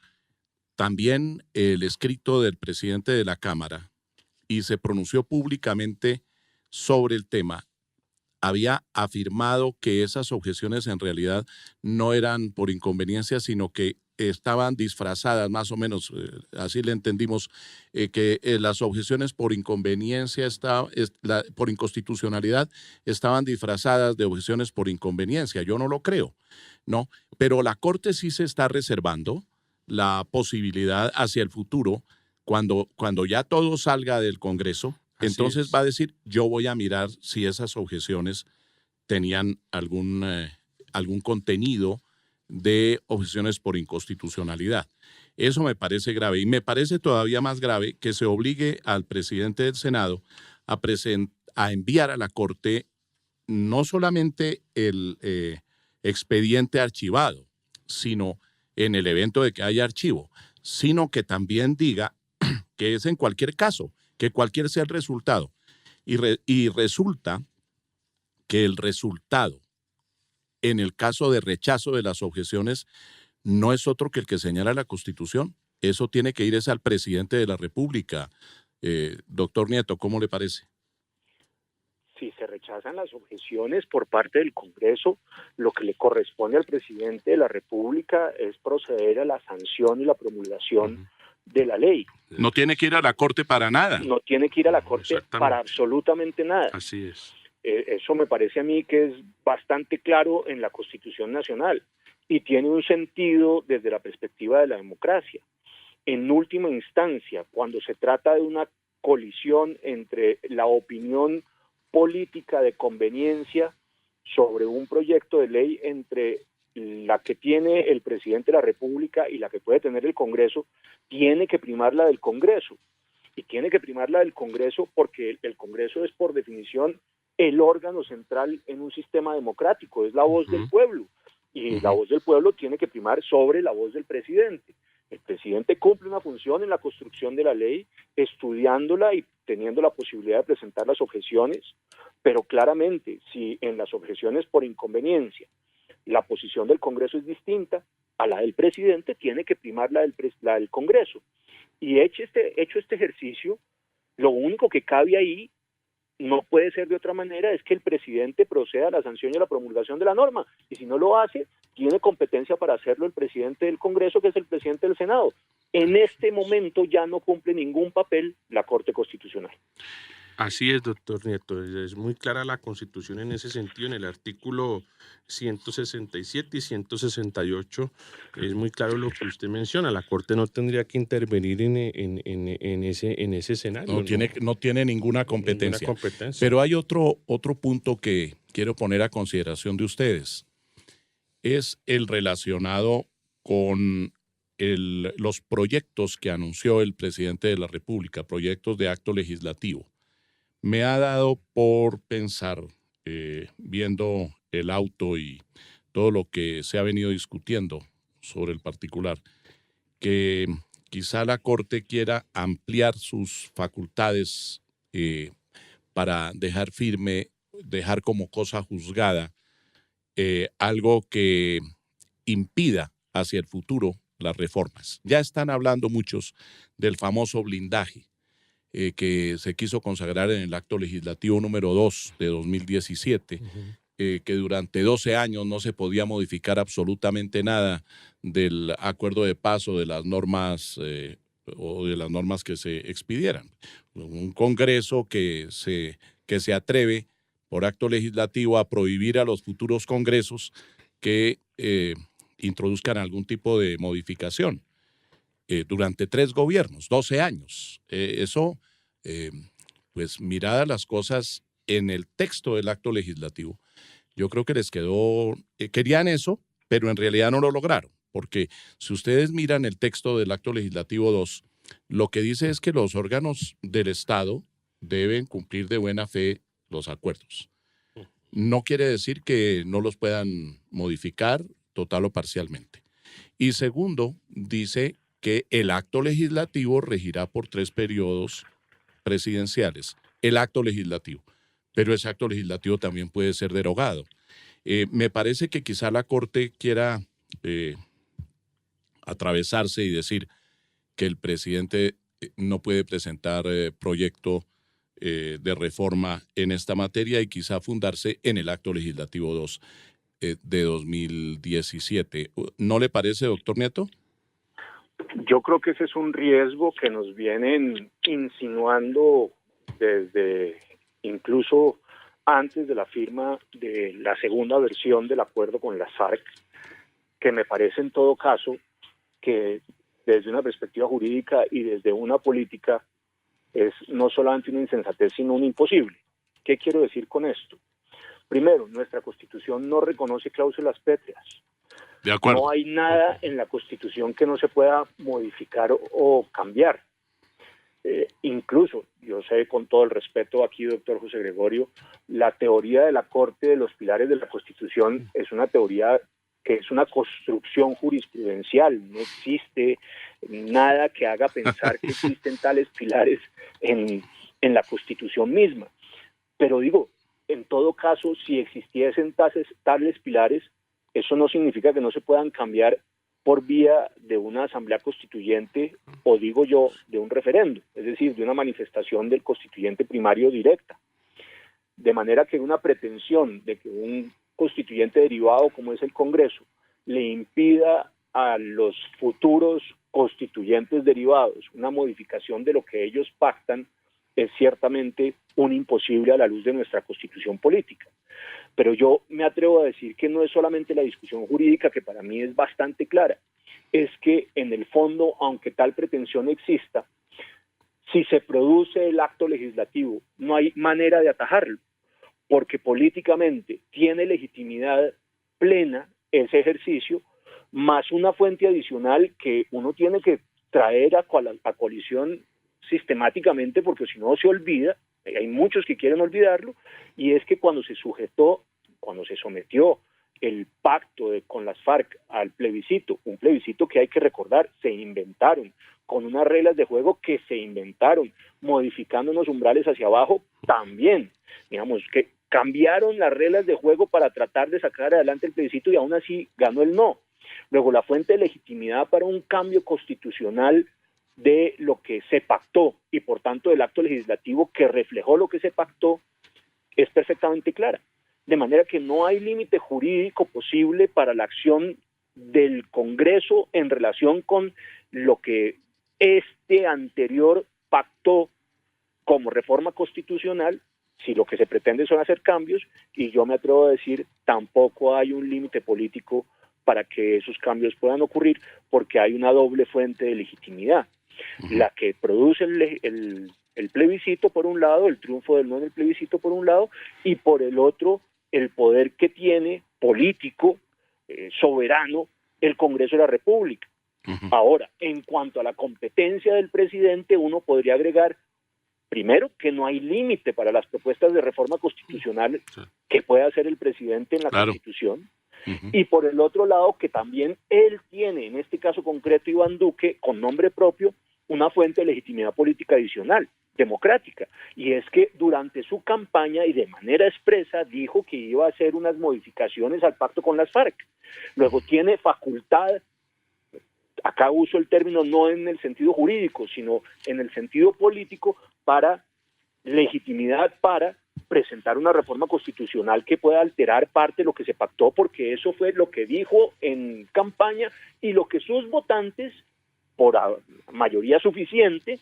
también el escrito del presidente de la Cámara y se pronunció públicamente sobre el tema, había afirmado que esas objeciones en realidad no eran por inconveniencia, sino que estaban disfrazadas, más o menos, así le entendimos, que las objeciones por inconveniencia, por inconstitucionalidad, estaban disfrazadas de objeciones por inconveniencia. Yo no lo creo, ¿no? Pero la Corte sí se está reservando la posibilidad hacia el futuro, cuando ya todo salga del Congreso, Así entonces es. va a decir, yo voy a mirar si esas objeciones tenían algún contenido de objeciones por inconstitucionalidad. Eso me parece grave, y me parece todavía más grave que se obligue al presidente del Senado a enviar a la Corte no solamente el expediente archivado, sino en el evento de que haya archivo, sino que también diga que es en cualquier caso, que cualquier sea el resultado. Y resulta que el resultado en el caso de rechazo de las objeciones no es otro que el que señala la Constitución. Eso tiene que ir al presidente de la República. Doctor Nieto, ¿cómo le parece? si se rechazan las objeciones por parte del Congreso, lo que le corresponde al presidente de la República es proceder a la sanción y la promulgación de la ley. No tiene que ir a la Corte para nada. No tiene que ir a la Corte Exactamente. para absolutamente nada. Así es. Eso me parece a mí que es bastante claro en la Constitución Nacional y tiene un sentido desde la perspectiva de la democracia. En última instancia, cuando se trata de una colisión entre la opinión política de conveniencia sobre un proyecto de ley entre la que tiene el presidente de la República y la que puede tener el Congreso, tiene que primar la del Congreso. Y tiene que primar la del Congreso porque el Congreso es por definición el órgano central en un sistema democrático, es la voz del pueblo. Y la voz del pueblo tiene que primar sobre la voz del presidente. El presidente cumple una función en la construcción de la ley, estudiándola y teniendo la posibilidad de presentar las objeciones, pero claramente, si en las objeciones por inconveniencia la posición del Congreso es distinta a la del presidente, tiene que primar la del Congreso. Y hecho este ejercicio, lo único que cabe ahí, no puede ser de otra manera, es que el presidente proceda a la sanción y a la promulgación de la norma, y si no lo hace, tiene competencia para hacerlo el presidente del Congreso, que es el presidente del Senado. En este momento ya no cumple ningún papel la Corte Constitucional. Así es, doctor Nieto. Es muy clara la Constitución en ese sentido. En el artículo 167 y 168 es muy claro lo que usted menciona. La Corte no tendría que intervenir en ese escenario. No tiene ninguna competencia. Ninguna competencia. Pero hay otro punto que quiero poner a consideración de ustedes. Es el relacionado con los proyectos que anunció el presidente de la República, proyectos de acto legislativo. Me ha dado por pensar, viendo el auto y todo lo que se ha venido discutiendo sobre el particular, que quizá la Corte quiera ampliar sus facultades para dejar como cosa juzgada algo que impida hacia el futuro las reformas. Ya están hablando muchos del famoso blindaje que se quiso consagrar en el acto legislativo número 2 de 2017, que durante 12 años no se podía modificar absolutamente nada del acuerdo de paso de las normas o de las normas que se expidieran. Un Congreso que se atreve por acto legislativo a prohibir a los futuros congresos que introduzcan algún tipo de modificación. Durante 3 gobiernos, 12 años. Eso, pues miradas las cosas en el texto del acto legislativo, yo creo que les quedó, querían eso, pero en realidad no lo lograron, porque si ustedes miran el texto del acto legislativo 2, lo que dice es que los órganos del Estado deben cumplir de buena fe los acuerdos. No quiere decir que no los puedan modificar total o parcialmente. Y segundo, dice que el acto legislativo regirá por 3 periodos presidenciales. El acto legislativo. Pero ese acto legislativo también puede ser derogado. Me parece que quizá la Corte quiera atravesarse y decir que el presidente no puede presentar proyecto de reforma en esta materia y quizá fundarse en el acto legislativo 2 de 2017. ¿No le parece, doctor Nieto? Yo creo que ese es un riesgo que nos vienen insinuando desde incluso antes de la firma de la segunda versión del acuerdo con las FARC, que me parece en todo caso que desde una perspectiva jurídica y desde una política es no solamente una insensatez, sino un imposible. ¿Qué quiero decir con esto? Primero, nuestra Constitución no reconoce cláusulas pétreas. De acuerdo. No hay nada en la Constitución que no se pueda modificar o cambiar. Incluso, yo sé con todo el respeto aquí, doctor José Gregorio, la teoría de la Corte de los pilares de la Constitución es una teoría que es una construcción jurisprudencial. No existe nada que haga pensar que existen tales pilares en la Constitución misma. Pero digo, en todo caso, si existiesen tales pilares, eso no significa que no se puedan cambiar por vía de una asamblea constituyente o, digo yo, de un referendo, es decir, de una manifestación del constituyente primario directa. de manera que una pretensión de que un constituyente derivado como es el Congreso le impida a los futuros constituyentes derivados una modificación de lo que ellos pactan es ciertamente un imposible a la luz de nuestra constitución política. Pero yo me atrevo a decir que no es solamente la discusión jurídica, que para mí es bastante clara, es que en el fondo, aunque tal pretensión exista, si se produce el acto legislativo, no hay manera de atajarlo, porque políticamente tiene legitimidad plena ese ejercicio, más una fuente adicional que uno tiene que traer a colisión sistemáticamente, porque si no se olvida, hay muchos que quieren olvidarlo, y es que cuando se sometió el pacto con las FARC al plebiscito, un plebiscito que hay que recordar, se inventaron, con unas reglas de juego que se inventaron, modificando unos umbrales hacia abajo también, digamos que cambiaron las reglas de juego para tratar de sacar adelante el plebiscito y aún así ganó el no. Luego, la fuente de legitimidad para un cambio constitucional de lo que se pactó y por tanto del acto legislativo que reflejó lo que se pactó es perfectamente clara. De manera que no hay límite jurídico posible para la acción del Congreso en relación con lo que este anterior pactó como reforma constitucional, si lo que se pretende son hacer cambios, y yo me atrevo a decir, tampoco hay un límite político para que esos cambios puedan ocurrir, porque hay una doble fuente de legitimidad. La que produce el plebiscito por un lado, el triunfo del no en el plebiscito por un lado, y por el otro, el poder que tiene político, soberano, el Congreso de la República. Ahora, en cuanto a la competencia del presidente, uno podría agregar, primero, que no hay límite para las propuestas de reforma constitucional que pueda hacer el presidente en la Constitución, y por el otro lado, que también él tiene, en este caso concreto, Iván Duque, con nombre propio, una fuente de legitimidad política adicional, democrática, y es que durante su campaña y de manera expresa dijo que iba a hacer unas modificaciones al pacto con las FARC. Luego tiene facultad, acá uso el término no en el sentido jurídico, sino en el sentido político, para legitimidad para presentar una reforma constitucional que pueda alterar parte de lo que se pactó, porque eso fue lo que dijo en campaña y lo que sus votantes, por mayoría suficiente,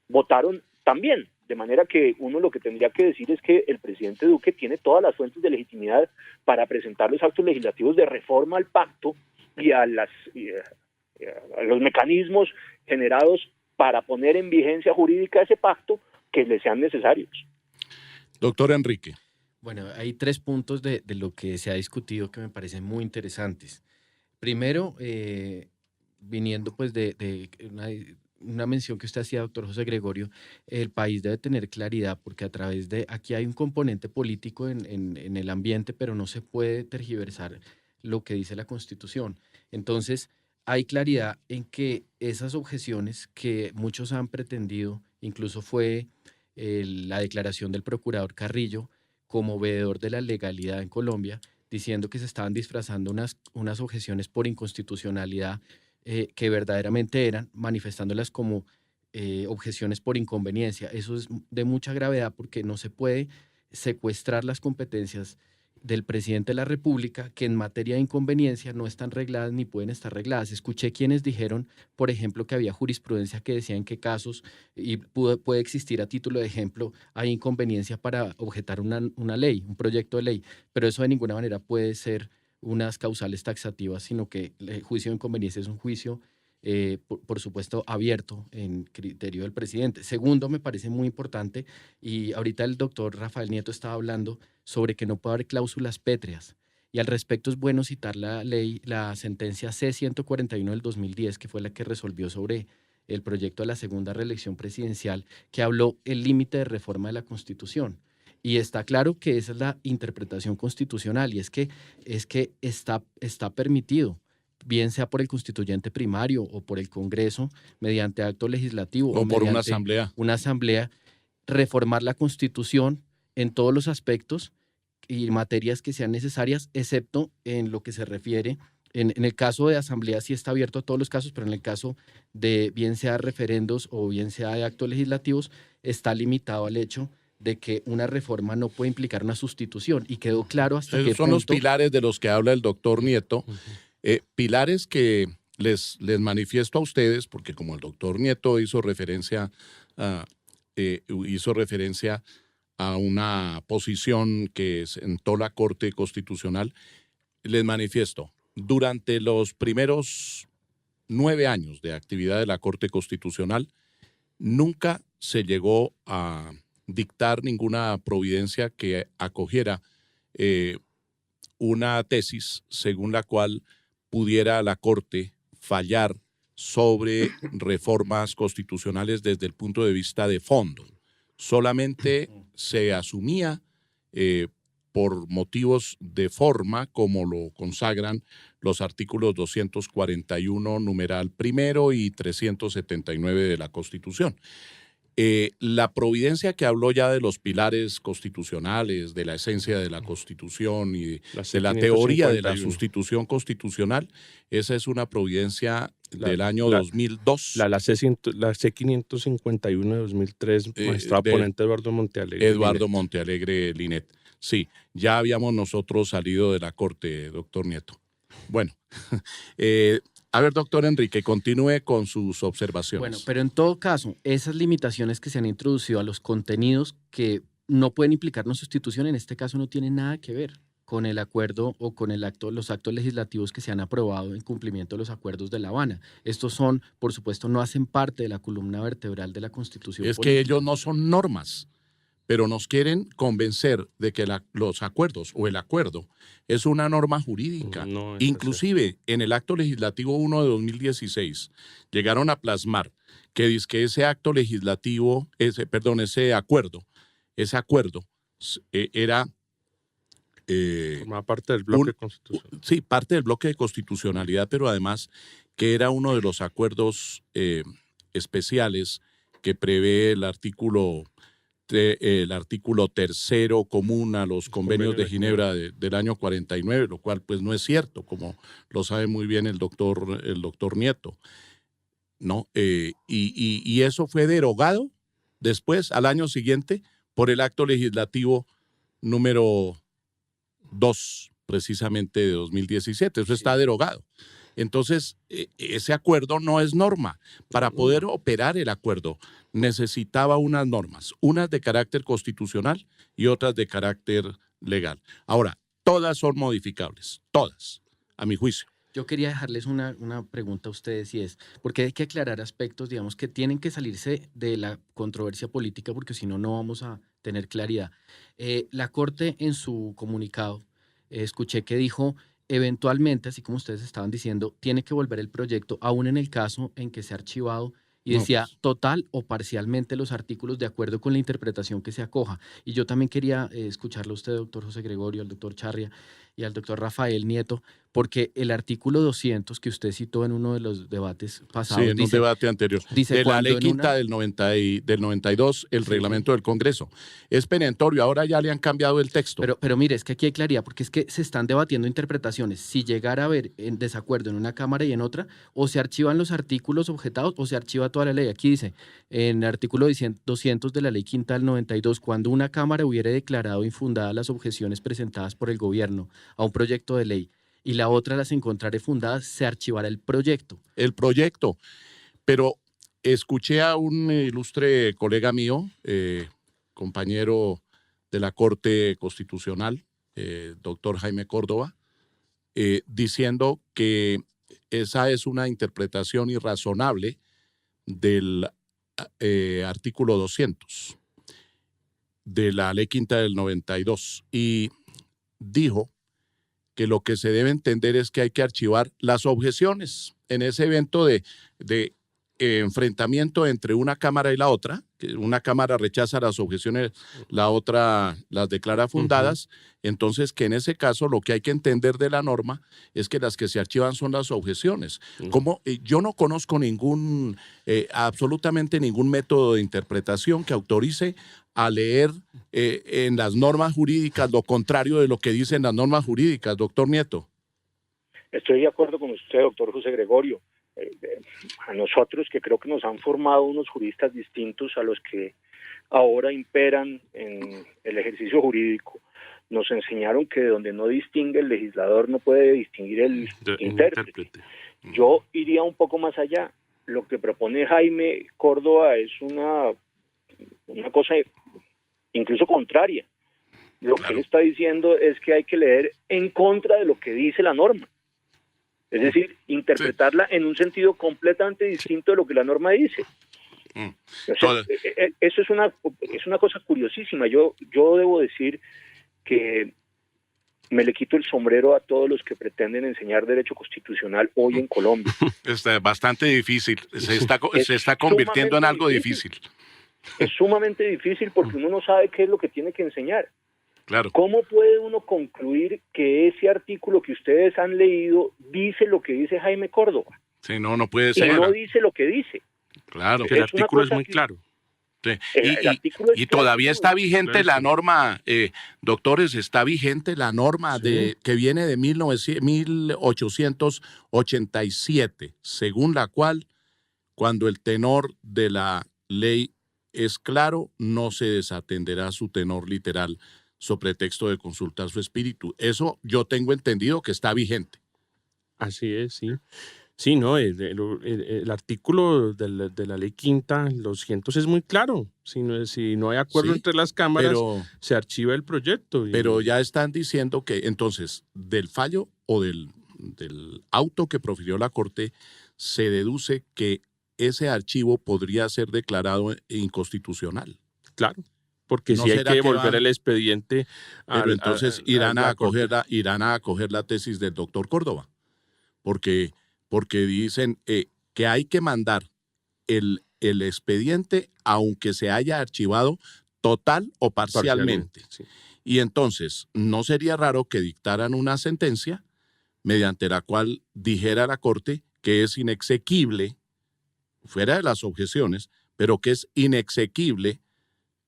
votaron también. De manera que uno lo que tendría que decir es que el presidente Duque tiene todas las fuentes de legitimidad para presentar los actos legislativos de reforma al pacto y a los mecanismos generados para poner en vigencia jurídica ese pacto que le sean necesarios. Doctor Enrique. Bueno, hay 3 puntos de lo que se ha discutido que me parecen muy interesantes. Primero, viniendo pues de una mención que usted hacía, doctor José Gregorio, el país debe tener claridad porque a través de, aquí hay un componente político en el ambiente, pero no se puede tergiversar lo que dice la Constitución. Entonces, hay claridad en que esas objeciones que muchos han pretendido, incluso fue la declaración del procurador Carrillo como veedor de la legalidad en Colombia, diciendo que se estaban disfrazando unas objeciones por inconstitucionalidad que verdaderamente eran, manifestándolas como objeciones por inconveniencia. Eso es de mucha gravedad porque no se puede secuestrar las competencias del presidente de la República, que en materia de inconveniencia no están regladas ni pueden estar regladas. Escuché quienes dijeron, por ejemplo, que había jurisprudencia que decía en qué casos, y puede existir a título de ejemplo, hay inconveniencia para objetar una ley, un proyecto de ley, pero eso de ninguna manera puede ser unas causales taxativas, sino que el juicio de inconveniencia es un juicio, por supuesto, abierto en criterio del presidente. Segundo, me parece muy importante, y ahorita el doctor Rafael Nieto estaba hablando sobre que no puede haber cláusulas pétreas. Y al respecto es bueno citar la sentencia C-141 del 2010, que fue la que resolvió sobre el proyecto de la segunda reelección presidencial, que habló el límite de reforma de la Constitución. Y está claro que esa es la interpretación constitucional, y es que está permitido, bien sea por el constituyente primario o por el Congreso, mediante acto legislativo o por una asamblea, reformar la Constitución en todos los aspectos y materias que sean necesarias, excepto en lo que se refiere, en el caso de asamblea sí está abierto a todos los casos, pero en el caso de bien sea referendos o bien sea de actos legislativos, está limitado al hecho de que una reforma no puede implicar una sustitución y quedó claro hasta qué Esos son los punto. pilares de los que habla el doctor Nieto, pilares que les manifiesto a ustedes, porque como el doctor Nieto hizo referencia a una posición que sentó la Corte Constitucional, les manifiesto, durante los primeros 9 años de actividad de la Corte Constitucional, nunca se llegó a dictar ninguna providencia que acogiera una tesis según la cual pudiera la Corte fallar sobre reformas constitucionales desde el punto de vista de fondo. Solamente se asumía por motivos de forma, como lo consagran los artículos 241, numeral primero, y 379 de la Constitución. La providencia que habló ya de los pilares constitucionales, de la esencia de la Constitución y de la teoría de la sustitución constitucional, esa es una providencia del año 2002. La C551 de 2003, magistrado ponente Eduardo Montealegre. Eduardo Montealegre Linet. Sí, ya habíamos nosotros salido de la Corte, doctor Nieto. Bueno, a ver, doctor Enrique, continúe con sus observaciones. Bueno, pero en todo caso, esas limitaciones que se han introducido a los contenidos que no pueden implicar una sustitución, en este caso no tienen nada que ver con el acuerdo o con los actos legislativos que se han aprobado en cumplimiento de los acuerdos de La Habana. Estos son, por supuesto, no hacen parte de la columna vertebral de la Constitución Es política. que ellos no son normas, pero nos quieren convencer de que los acuerdos o el acuerdo es una norma jurídica. No, Inclusive en el acto legislativo 1 de 2016 llegaron a plasmar que ese acto legislativo, ese acuerdo era... formaba parte del bloque constitucional. Sí, parte del bloque de constitucionalidad, pero además que era uno de los acuerdos especiales que prevé el artículo tercero común a los convenios de Ginebra del año 49, lo cual pues no es cierto, como lo sabe muy bien el doctor Nieto, ¿no? Y eso fue derogado después, al año siguiente, por el acto legislativo número 2, precisamente de 2017. Eso está derogado. Entonces, ese acuerdo no es norma. Para poder operar el acuerdo necesitaba unas normas, unas de carácter constitucional y otras de carácter legal. Ahora, todas son modificables, todas, a mi juicio. Yo quería dejarles una pregunta a ustedes, y es, porque hay que aclarar aspectos, digamos, que tienen que salirse de la controversia política, porque si no, no vamos a tener claridad. La Corte, en su comunicado, escuché que dijo, eventualmente, así como ustedes estaban diciendo, tiene que volver el proyecto, aún en el caso en que se ha archivado, y decía total o parcialmente los artículos de acuerdo con la interpretación que se acoja. Y yo también quería escucharlo a usted, doctor José Gregorio, al doctor Charria y al doctor Rafael Nieto, porque el artículo 200 que usted citó en uno de los debates pasados. Sí, en un debate anterior. Dice, de la ley quinta del 92, el reglamento del Congreso. Es perentorio, ahora ya le han cambiado el texto. Pero mire, es que aquí hay claridad, porque es que se están debatiendo interpretaciones. Si llegara a haber en desacuerdo en una Cámara y en otra, o se archivan los artículos objetados o se archiva toda la ley. Aquí dice, en el artículo 200 de la ley quinta del 92, cuando una Cámara hubiere declarado infundadas las objeciones presentadas por el gobierno a un proyecto de ley y la otra las encontraré fundadas, se archivará el proyecto. El proyecto. Pero escuché a un ilustre colega mío, compañero de la Corte Constitucional, doctor Jaime Córdoba, diciendo que esa es una interpretación irrazonable del artículo 200 de la ley quinta del 92, y dijo que lo que se debe entender es que hay que archivar las objeciones en ese evento de enfrentamiento entre una Cámara y la otra, que una Cámara rechaza las objeciones, la otra las declara fundadas. Entonces que en ese caso lo que hay que entender de la norma es que las que se archivan son las objeciones. Como yo no conozco absolutamente ningún método de interpretación que autorice a leer en las normas jurídicas lo contrario de lo que dicen las normas jurídicas, doctor Nieto. Estoy de acuerdo con usted, doctor José Gregorio. A nosotros, que creo que nos han formado unos juristas distintos a los que ahora imperan en el ejercicio jurídico, nos enseñaron que donde no distingue el legislador no puede distinguir el intérprete. Yo iría un poco más allá. Lo que propone Jaime Córdoba es una cosa incluso contraria. Lo que él está diciendo es que hay que leer en contra de lo que dice la norma. Es decir, interpretarla en un sentido completamente distinto de lo que la norma dice. O sea, eso es una cosa curiosísima. Yo debo decir que me le quito el sombrero a todos los que pretenden enseñar derecho constitucional hoy en Colombia. Es bastante difícil. Se está convirtiendo en algo difícil. Es sumamente difícil porque uno no sabe qué es lo que tiene que enseñar. Claro. ¿Cómo puede uno concluir que ese artículo que ustedes han leído dice lo que dice Jaime Córdoba? Sí, no puede Y ser. no dice lo que dice. Claro. Que el artículo es muy claro. Sí. Y todavía está vigente la norma, doctores, está vigente la norma que viene de 1887, según la cual, cuando el tenor de la ley es claro, no se desatenderá su tenor literal sobre pretexto de consultar su espíritu. Eso yo tengo entendido que está vigente. Así es, sí. Sí, no, el artículo de la ley quinta, 200, es muy claro. Si no hay acuerdo entre las cámaras, se archiva el proyecto. Pero ya están diciendo que entonces del fallo o del auto que profirió la Corte se deduce que ese archivo podría ser declarado inconstitucional. Claro, porque si hay que devolver el expediente. Pero entonces irán a acoger la tesis del doctor Córdoba, porque dicen que hay que mandar el expediente aunque se haya archivado total o parcialmente. Sí. Y entonces no sería raro que dictaran una sentencia mediante la cual dijera la Corte que es inexequible, fuera de las objeciones, pero que es inexequible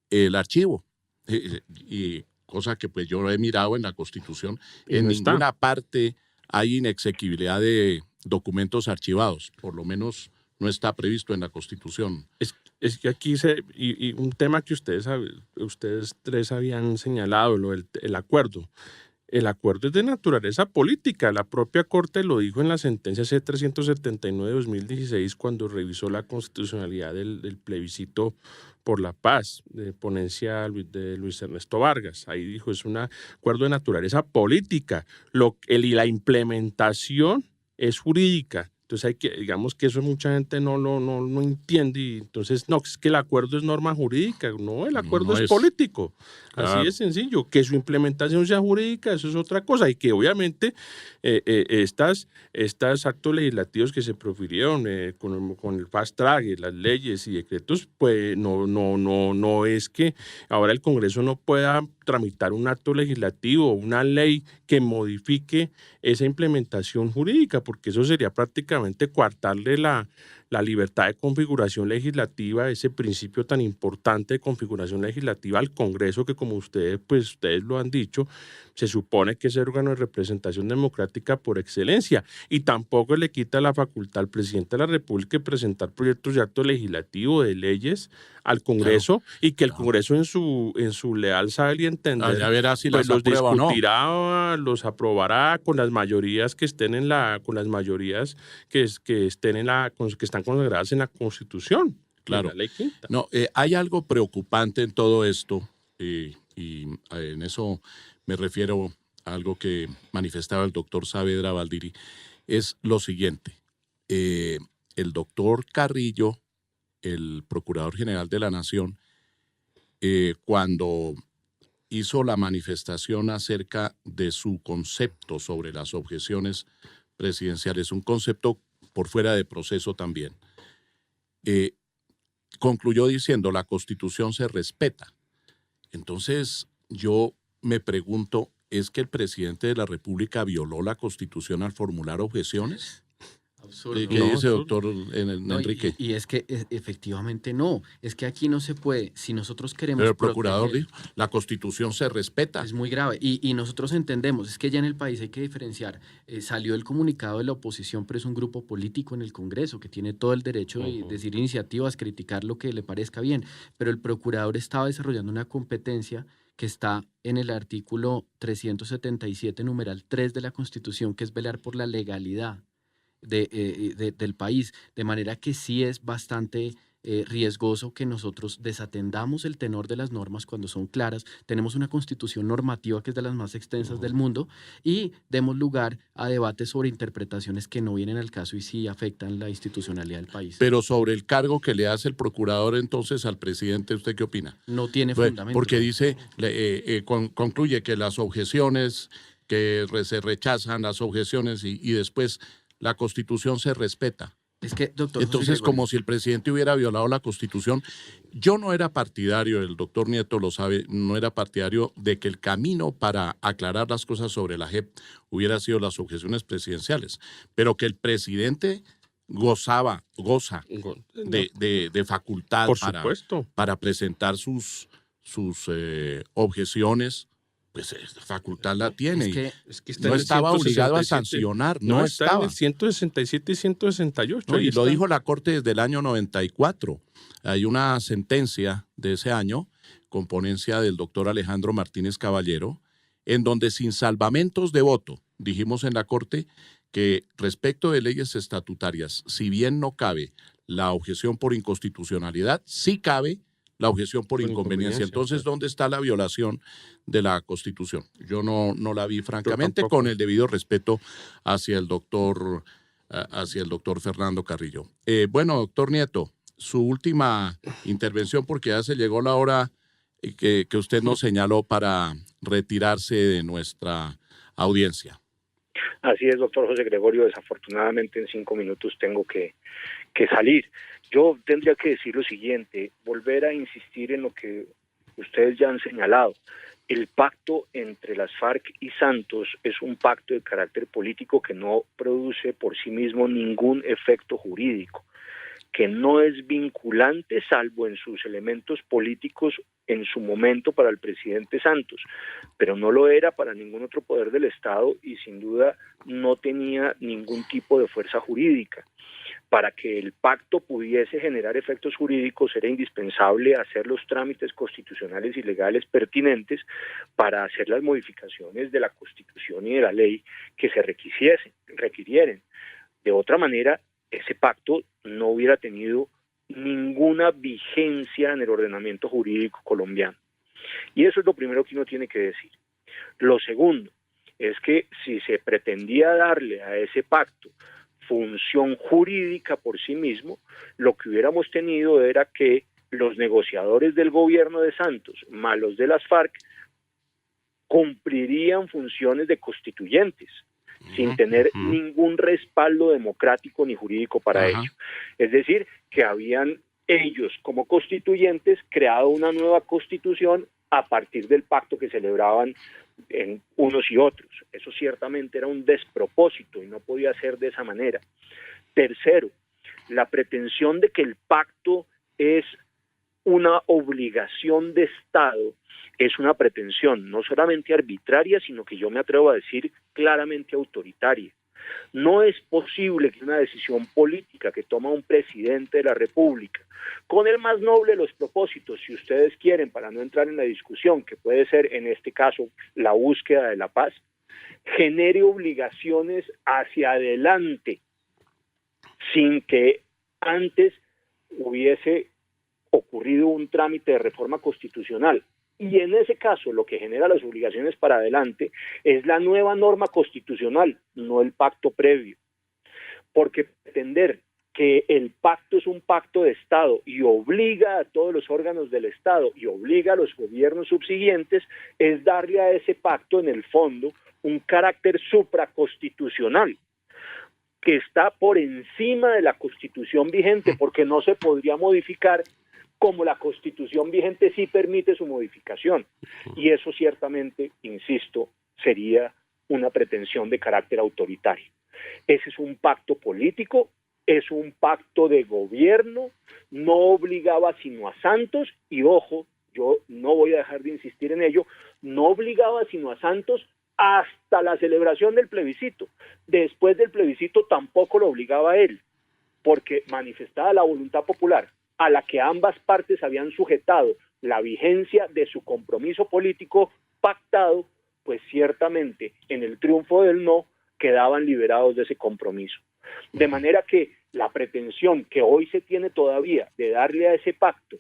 el archivo. Y cosa que pues yo he mirado en la Constitución, en ninguna parte hay inexequibilidad de documentos archivados, por lo menos no está previsto en la Constitución. Es que aquí y un tema que ustedes tres habían señalado, el acuerdo. El acuerdo es de naturaleza política. La propia Corte lo dijo en la sentencia C-379 de 2016 cuando revisó la constitucionalidad del plebiscito por la paz, de ponencia de Luis Ernesto Vargas. Ahí dijo, es un acuerdo de naturaleza política. Y la implementación es jurídica. Entonces digamos que eso mucha gente no entiende, y entonces es que el acuerdo es norma jurídica, no, el acuerdo es político. Claro. Así de sencillo. Que su implementación sea jurídica, eso es otra cosa, y que obviamente estos actos legislativos que se profirieron con el fast track, las leyes y decretos, pues no es que ahora el Congreso no pueda tramitar un acto legislativo, una ley que modifique esa implementación jurídica, porque eso sería prácticamente coartarle la libertad de configuración legislativa, ese principio tan importante de configuración legislativa al Congreso, que como ustedes lo han dicho, se supone que es el órgano de representación democrática por excelencia, y tampoco le quita la facultad al presidente de la República de presentar proyectos de acto legislativo de leyes al Congreso, claro, y que el Congreso en su leal saber y entender ya verá si pues los discutirá, no, los aprobará con las mayorías que estén en que están consagradas en la Constitución. Claro. En la ley quinta. No, hay algo preocupante en todo esto, y en eso me refiero a algo que manifestaba el doctor Saavedra Valdiri, es lo siguiente. El doctor Carrillo, el Procurador General de la Nación, cuando hizo la manifestación acerca de su concepto sobre las objeciones presidenciales, un concepto por fuera de proceso también, concluyó diciendo: la Constitución se respeta. Entonces yo me pregunto, ¿es que el presidente de la República violó la Constitución al formular objeciones? absurdo. ¿Qué No, dice, absurdo. doctor No, Enrique? y es que efectivamente no, es que aquí no se puede, si nosotros queremos Pero el procurador proteger, dijo, la Constitución se respeta. es muy grave y nosotros entendemos, es que ya en el país hay que diferenciar, salió el comunicado de la oposición, pero es un grupo político en el Congreso que tiene todo el derecho de decir iniciativas, criticar lo que le parezca bien, pero el procurador estaba desarrollando una competencia que está en el artículo 377, numeral 3 de la Constitución, que es velar por la legalidad del país, de manera que sí es bastante riesgoso que nosotros desatendamos el tenor de las normas cuando son claras. Tenemos una constitución normativa que es de las más extensas del mundo y demos lugar a debates sobre interpretaciones que no vienen al caso y sí afectan la institucionalidad del país. Pero sobre el cargo que le hace el procurador entonces al presidente, ¿usted qué opina? No tiene Pues, fundamento. porque dice, concluye que las objeciones, se rechazan las objeciones y después la Constitución se respeta. Es que, doctor José Entonces, Gregorio, como si el presidente hubiera violado la Constitución. Yo no era partidario, el doctor Nieto lo sabe, no era partidario de que el camino para aclarar las cosas sobre la JEP hubiera sido las objeciones presidenciales, pero que el presidente goza de facultad Por supuesto. para presentar sus objeciones, pues esa facultad la tiene. es que Es que está No en el estaba obligado a 167. sancionar, No, no está estaba. en el 167 y 168. No, ahí y lo está. dijo la Corte desde el año 94. Hay una sentencia de ese año, con ponencia del doctor Alejandro Martínez Caballero, en donde sin salvamentos de voto, dijimos en la Corte que respecto de leyes estatutarias, si bien no cabe la objeción por inconstitucionalidad, sí cabe la objeción por inconveniencia. Entonces, claro. ¿dónde está la violación de la Constitución? Yo no la vi, francamente, tampoco. con el debido respeto hacia el doctor Fernando Carrillo. Bueno, doctor Nieto, su última intervención, porque ya se llegó la hora que usted nos señaló para retirarse de nuestra audiencia. Así es, doctor José Gregorio. Desafortunadamente en 5 minutos tengo que salir. Yo tendría que decir lo siguiente, volver a insistir en lo que ustedes ya han señalado. El pacto entre las FARC y Santos es un pacto de carácter político que no produce por sí mismo ningún efecto jurídico, que no es vinculante salvo en sus elementos políticos en su momento para el presidente Santos, pero no lo era para ningún otro poder del Estado y sin duda no tenía ningún tipo de fuerza jurídica. Para que el pacto pudiese generar efectos jurídicos era indispensable hacer los trámites constitucionales y legales pertinentes para hacer las modificaciones de la Constitución y de la ley que se requirieren. De otra manera, ese pacto no hubiera tenido ninguna vigencia en el ordenamiento jurídico colombiano. Y eso es lo primero que uno tiene que decir. Lo segundo es que si se pretendía darle a ese pacto función jurídica por sí mismo, lo que hubiéramos tenido era que los negociadores del gobierno de Santos, más los de las FARC, cumplirían funciones de constituyentes, sin tener ningún respaldo democrático ni jurídico para ello. Es decir, que habían ellos como constituyentes creado una nueva constitución a partir del pacto que celebraban en unos y otros. Eso ciertamente era un despropósito y no podía ser de esa manera. Tercero, la pretensión de que el pacto es una obligación de Estado es una pretensión no solamente arbitraria, sino que yo me atrevo a decir claramente autoritaria. No es posible que una decisión política que toma un presidente de la República, con el más noble de los propósitos, si ustedes quieren, para no entrar en la discusión, que puede ser en este caso la búsqueda de la paz, genere obligaciones hacia adelante sin que antes hubiese ocurrido un trámite de reforma constitucional. Y en ese caso lo que genera las obligaciones para adelante es la nueva norma constitucional, no el pacto previo. Porque pretender que el pacto es un pacto de Estado y obliga a todos los órganos del Estado y obliga a los gobiernos subsiguientes es darle a ese pacto en el fondo un carácter supraconstitucional que está por encima de la Constitución vigente porque no se podría modificar como la Constitución vigente sí permite su modificación. Y eso ciertamente, insisto, sería una pretensión de carácter autoritario. Ese es un pacto político, es un pacto de gobierno, no obligaba sino a Santos, y ojo, yo no voy a dejar de insistir en ello, no obligaba sino a Santos hasta la celebración del plebiscito. Después del plebiscito tampoco lo obligaba a él, porque manifestada la voluntad popular, a la que ambas partes habían sujetado la vigencia de su compromiso político pactado, pues ciertamente en el triunfo del no quedaban liberados de ese compromiso. De manera que la pretensión que hoy se tiene todavía de darle a ese pacto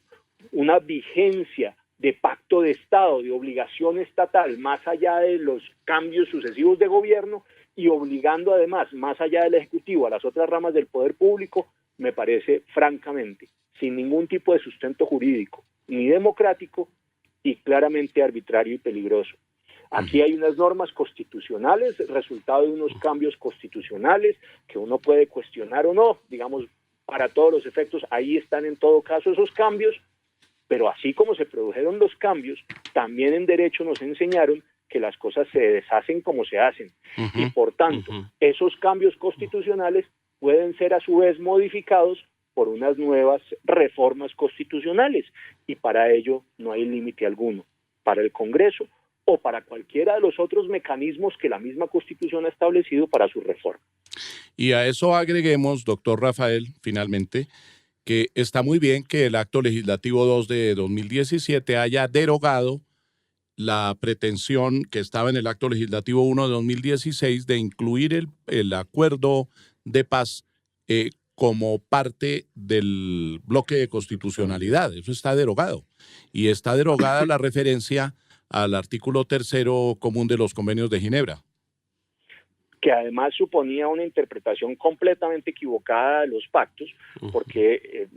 una vigencia de pacto de Estado, de obligación estatal, más allá de los cambios sucesivos de gobierno, y obligando además, más allá del Ejecutivo, a las otras ramas del poder público, me parece francamente sin ningún tipo de sustento jurídico ni democrático, y claramente arbitrario y peligroso. Aquí hay unas normas constitucionales, resultado de unos cambios constitucionales que uno puede cuestionar o no, digamos, para todos los efectos, ahí están en todo caso esos cambios, pero así como se produjeron los cambios, también en derecho nos enseñaron que las cosas se deshacen como se hacen, y por tanto, esos cambios constitucionales pueden ser a su vez modificados por unas nuevas reformas constitucionales, y para ello no hay límite alguno, para el Congreso o para cualquiera de los otros mecanismos que la misma Constitución ha establecido para su reforma. Y a eso agreguemos, doctor Rafael, finalmente, que está muy bien que el Acto Legislativo 2 de 2017 haya derogado la pretensión que estaba en el Acto Legislativo 1 de 2016 de incluir el acuerdo de paz como parte del bloque de constitucionalidad. Eso está derogado. Y está derogada la referencia al artículo 3º común de los convenios de Ginebra, que además suponía una interpretación completamente equivocada de los pactos, porque,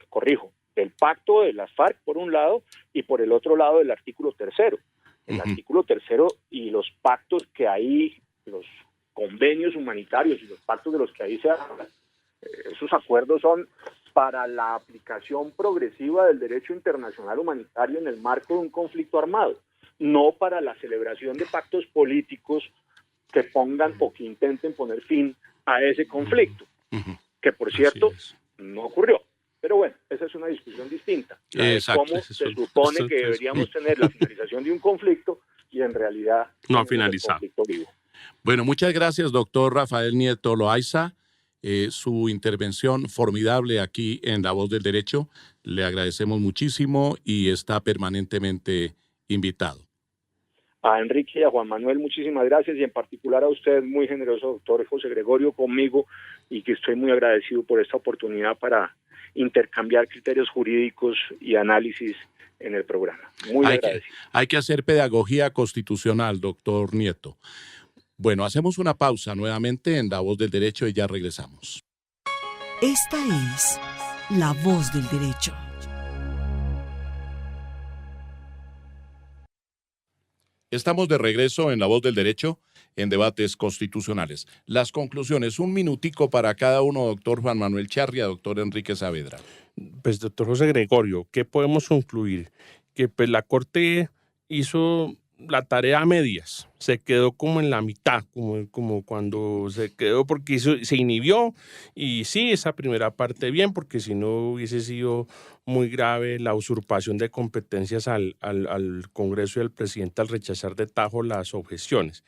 corrijo, el pacto de las FARC por un lado, y por el otro lado el artículo 3º. El artículo 3º y los pactos que ahí, los convenios humanitarios y los pactos de los que ahí se habla, esos acuerdos son para la aplicación progresiva del derecho internacional humanitario en el marco de un conflicto armado, no para la celebración de pactos políticos que pongan o que intenten poner fin a ese conflicto, que por cierto no ocurrió. Pero bueno, esa es una discusión distinta. ¿Cómo se supone que deberíamos tener la finalización de un conflicto y en realidad no ha finalizado? Conflicto vivo? Bueno, muchas gracias, doctor Rafael Nieto Loaiza. Su intervención formidable aquí en La Voz del Derecho. Le agradecemos muchísimo y está permanentemente invitado. A Enrique y a Juan Manuel, muchísimas gracias, y en particular a usted, muy generoso doctor José Gregorio, conmigo, y que estoy muy agradecido por esta oportunidad para intercambiar criterios jurídicos y análisis en el programa. Muy agradecido. Hay que hacer pedagogía constitucional, doctor Nieto. Bueno, hacemos una pausa nuevamente en La Voz del Derecho y ya regresamos. Esta es La Voz del Derecho. Estamos de regreso en La Voz del Derecho en debates constitucionales. Las conclusiones, un minutico para cada uno, doctor Juan Manuel Charria, doctor Enrique Saavedra. Pues, doctor José Gregorio, ¿qué podemos concluir? Que pues la Corte hizo la tarea a medias, se quedó como en la mitad, como cuando se quedó porque se inhibió, y sí, esa primera parte bien, porque si no hubiese sido muy grave la usurpación de competencias al Congreso y al presidente al rechazar de tajo las objeciones.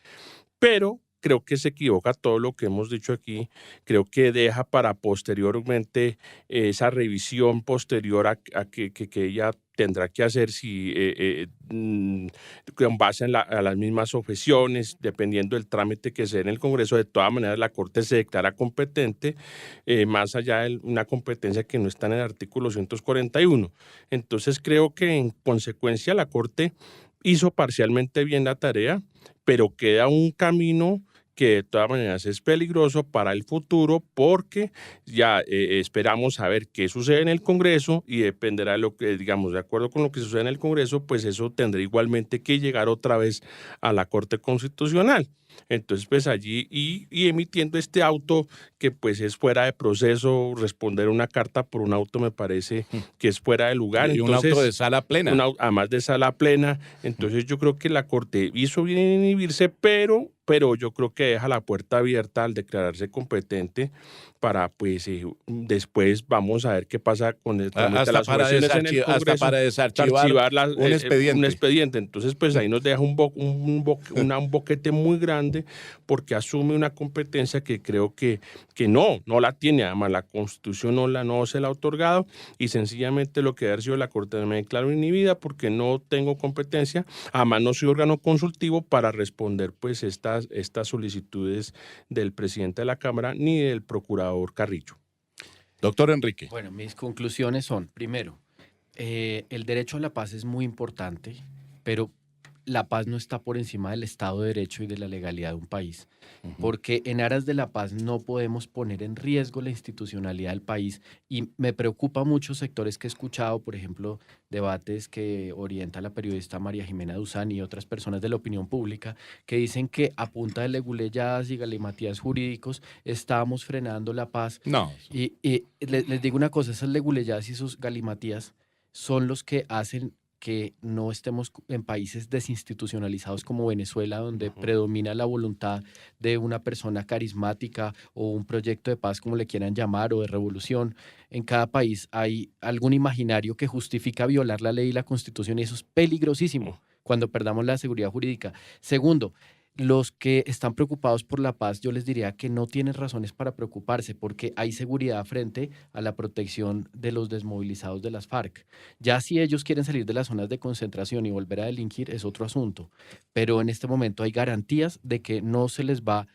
Pero creo que se equivoca todo lo que hemos dicho aquí, creo que deja para posteriormente esa revisión posterior a que ella tendrá que hacer con base a las mismas objeciones, dependiendo del trámite que se dé en el Congreso. De todas maneras, la Corte se declara competente, más allá de una competencia que no está en el artículo 141. Entonces, creo que en consecuencia la Corte hizo parcialmente bien la tarea, pero queda un camino que de todas maneras es peligroso para el futuro, porque ya esperamos saber qué sucede en el Congreso, y dependerá de lo que, digamos, de acuerdo con lo que sucede en el Congreso, pues eso tendrá igualmente que llegar otra vez a la Corte Constitucional. Entonces, pues allí, y emitiendo este auto que pues es fuera de proceso, responder una carta por un auto me parece que es fuera de lugar. Y entonces, un auto de sala plena. Además de sala plena. Entonces yo creo que la Corte hizo bien en inhibirse, pero pero yo creo que deja la puerta abierta al declararse competente para, pues, después vamos a ver qué pasa con el trámite de las objeciones en el Congreso. Hasta para desarchivar un expediente. expediente. Entonces, pues ahí nos deja un boquete muy grande porque asume una competencia que creo que no la tiene. Además, la Constitución no se la ha otorgado y sencillamente lo que ha sido la Corte me declaró inhibida porque no tengo competencia. Además, no soy órgano consultivo para responder pues estas solicitudes del presidente de la Cámara ni del procurador Carrillo. Doctor Enrique. Bueno, mis conclusiones son, primero, el derecho a la paz es muy importante, pero la paz no está por encima del Estado de Derecho y de la legalidad de un país, porque en aras de la paz no podemos poner en riesgo la institucionalidad del país y me preocupa mucho sectores que he escuchado, por ejemplo, debates que orienta la periodista María Jimena Duzán y otras personas de la opinión pública que dicen que a punta de leguleyadas y galimatías jurídicos estamos frenando la paz. No. Y les digo una cosa, esas leguleyadas y esos galimatías son los que hacen que no estemos en países desinstitucionalizados como Venezuela, donde predomina la voluntad de una persona carismática o un proyecto de paz, como le quieran llamar, o de revolución. En cada país hay algún imaginario que justifica violar la ley y la Constitución, y eso es peligrosísimo cuando perdamos la seguridad jurídica. Segundo, los que están preocupados por la paz, yo les diría que no tienen razones para preocuparse porque hay seguridad frente a la protección de los desmovilizados de las FARC. Ya si ellos quieren salir de las zonas de concentración y volver a delinquir es otro asunto, pero en este momento hay garantías de que no se les va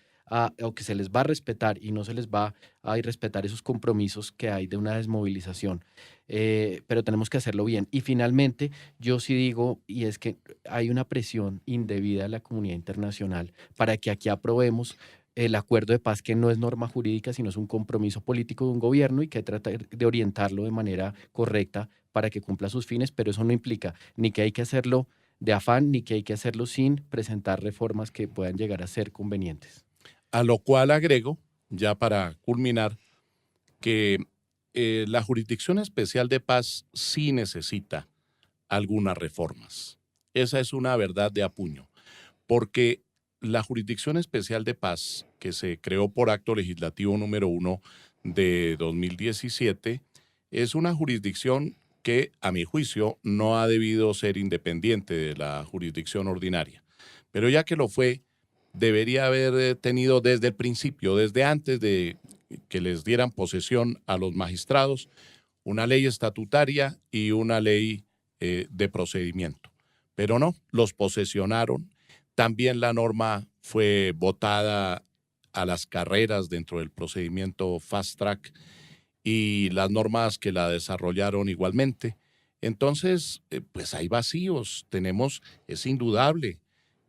o que se les va a respetar y no se les va a irrespetar esos compromisos que hay de una desmovilización. Pero tenemos que hacerlo bien. Y finalmente, yo sí digo, y es que hay una presión indebida de la comunidad internacional para que aquí aprobemos el acuerdo de paz, que no es norma jurídica, sino es un compromiso político de un gobierno y que trata de orientarlo de manera correcta para que cumpla sus fines, pero eso no implica ni que hay que hacerlo de afán, ni que hay que hacerlo sin presentar reformas que puedan llegar a ser convenientes. A lo cual agrego, ya para culminar, que la Jurisdicción Especial de Paz sí necesita algunas reformas. Esa es una verdad de apuño, porque la Jurisdicción Especial de Paz, que se creó por acto legislativo número 1 de 2017, es una jurisdicción que, a mi juicio, no ha debido ser independiente de la jurisdicción ordinaria. Pero ya que lo fue, debería haber tenido desde el principio, desde antes de que les dieran posesión a los magistrados, una ley estatutaria y una ley de procedimiento. Pero no, los posesionaron. También la norma fue votada a las carreras dentro del procedimiento Fast Track y las normas que la desarrollaron igualmente. Entonces, pues hay vacíos. Es indudable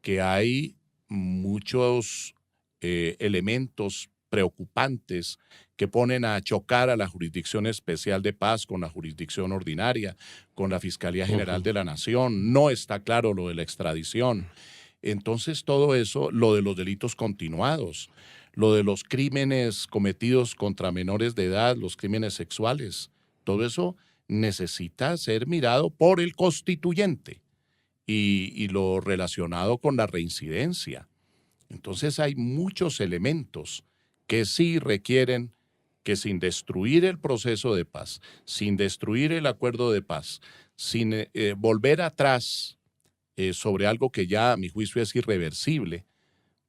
que hay muchos elementos preocupantes que ponen a chocar a la Jurisdicción Especial de Paz con la jurisdicción ordinaria, con la Fiscalía General de la Nación. No está claro lo de la extradición. Entonces todo eso, lo de los delitos continuados, lo de los crímenes cometidos contra menores de edad, los crímenes sexuales, todo eso necesita ser mirado por el constituyente y lo relacionado con la reincidencia. Entonces hay muchos elementos que sí requieren que sin destruir el proceso de paz, sin destruir el acuerdo de paz, sin volver atrás sobre algo que ya a mi juicio es irreversible,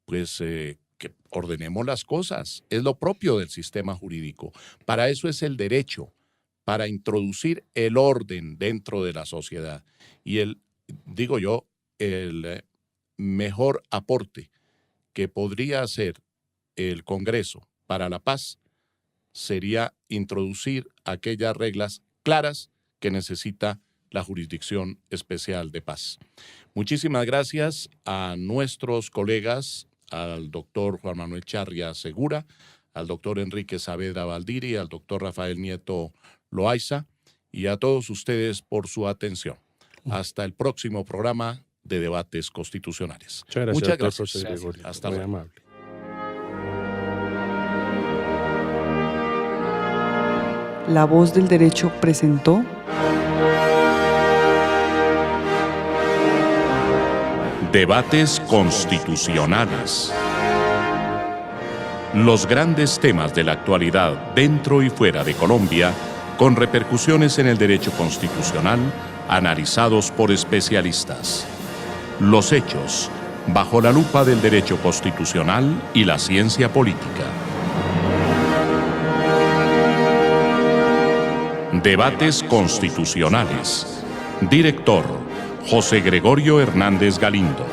pues que ordenemos las cosas. Es lo propio del sistema jurídico. Para eso es el derecho, para introducir el orden dentro de la sociedad. Y el mejor aporte que podría hacer el Congreso para la paz sería introducir aquellas reglas claras que necesita la Jurisdicción Especial de Paz. Muchísimas gracias a nuestros colegas, al doctor Juan Manuel Charria Segura, al doctor Enrique Saavedra Valdiri, al doctor Rafael Nieto Loaiza y a todos ustedes por su atención. Hasta el próximo programa de Debates Constitucionales. Muchas gracias. José Gregorio. Hasta luego. Muy amable. La Voz del Derecho presentó Debates constitucionales. Los grandes temas de la actualidad dentro y fuera de Colombia, con repercusiones en el derecho constitucional, analizados por especialistas. Los hechos, bajo la lupa del derecho constitucional y la ciencia política. Debates constitucionales. Director: José Gregorio Hernández Galindo.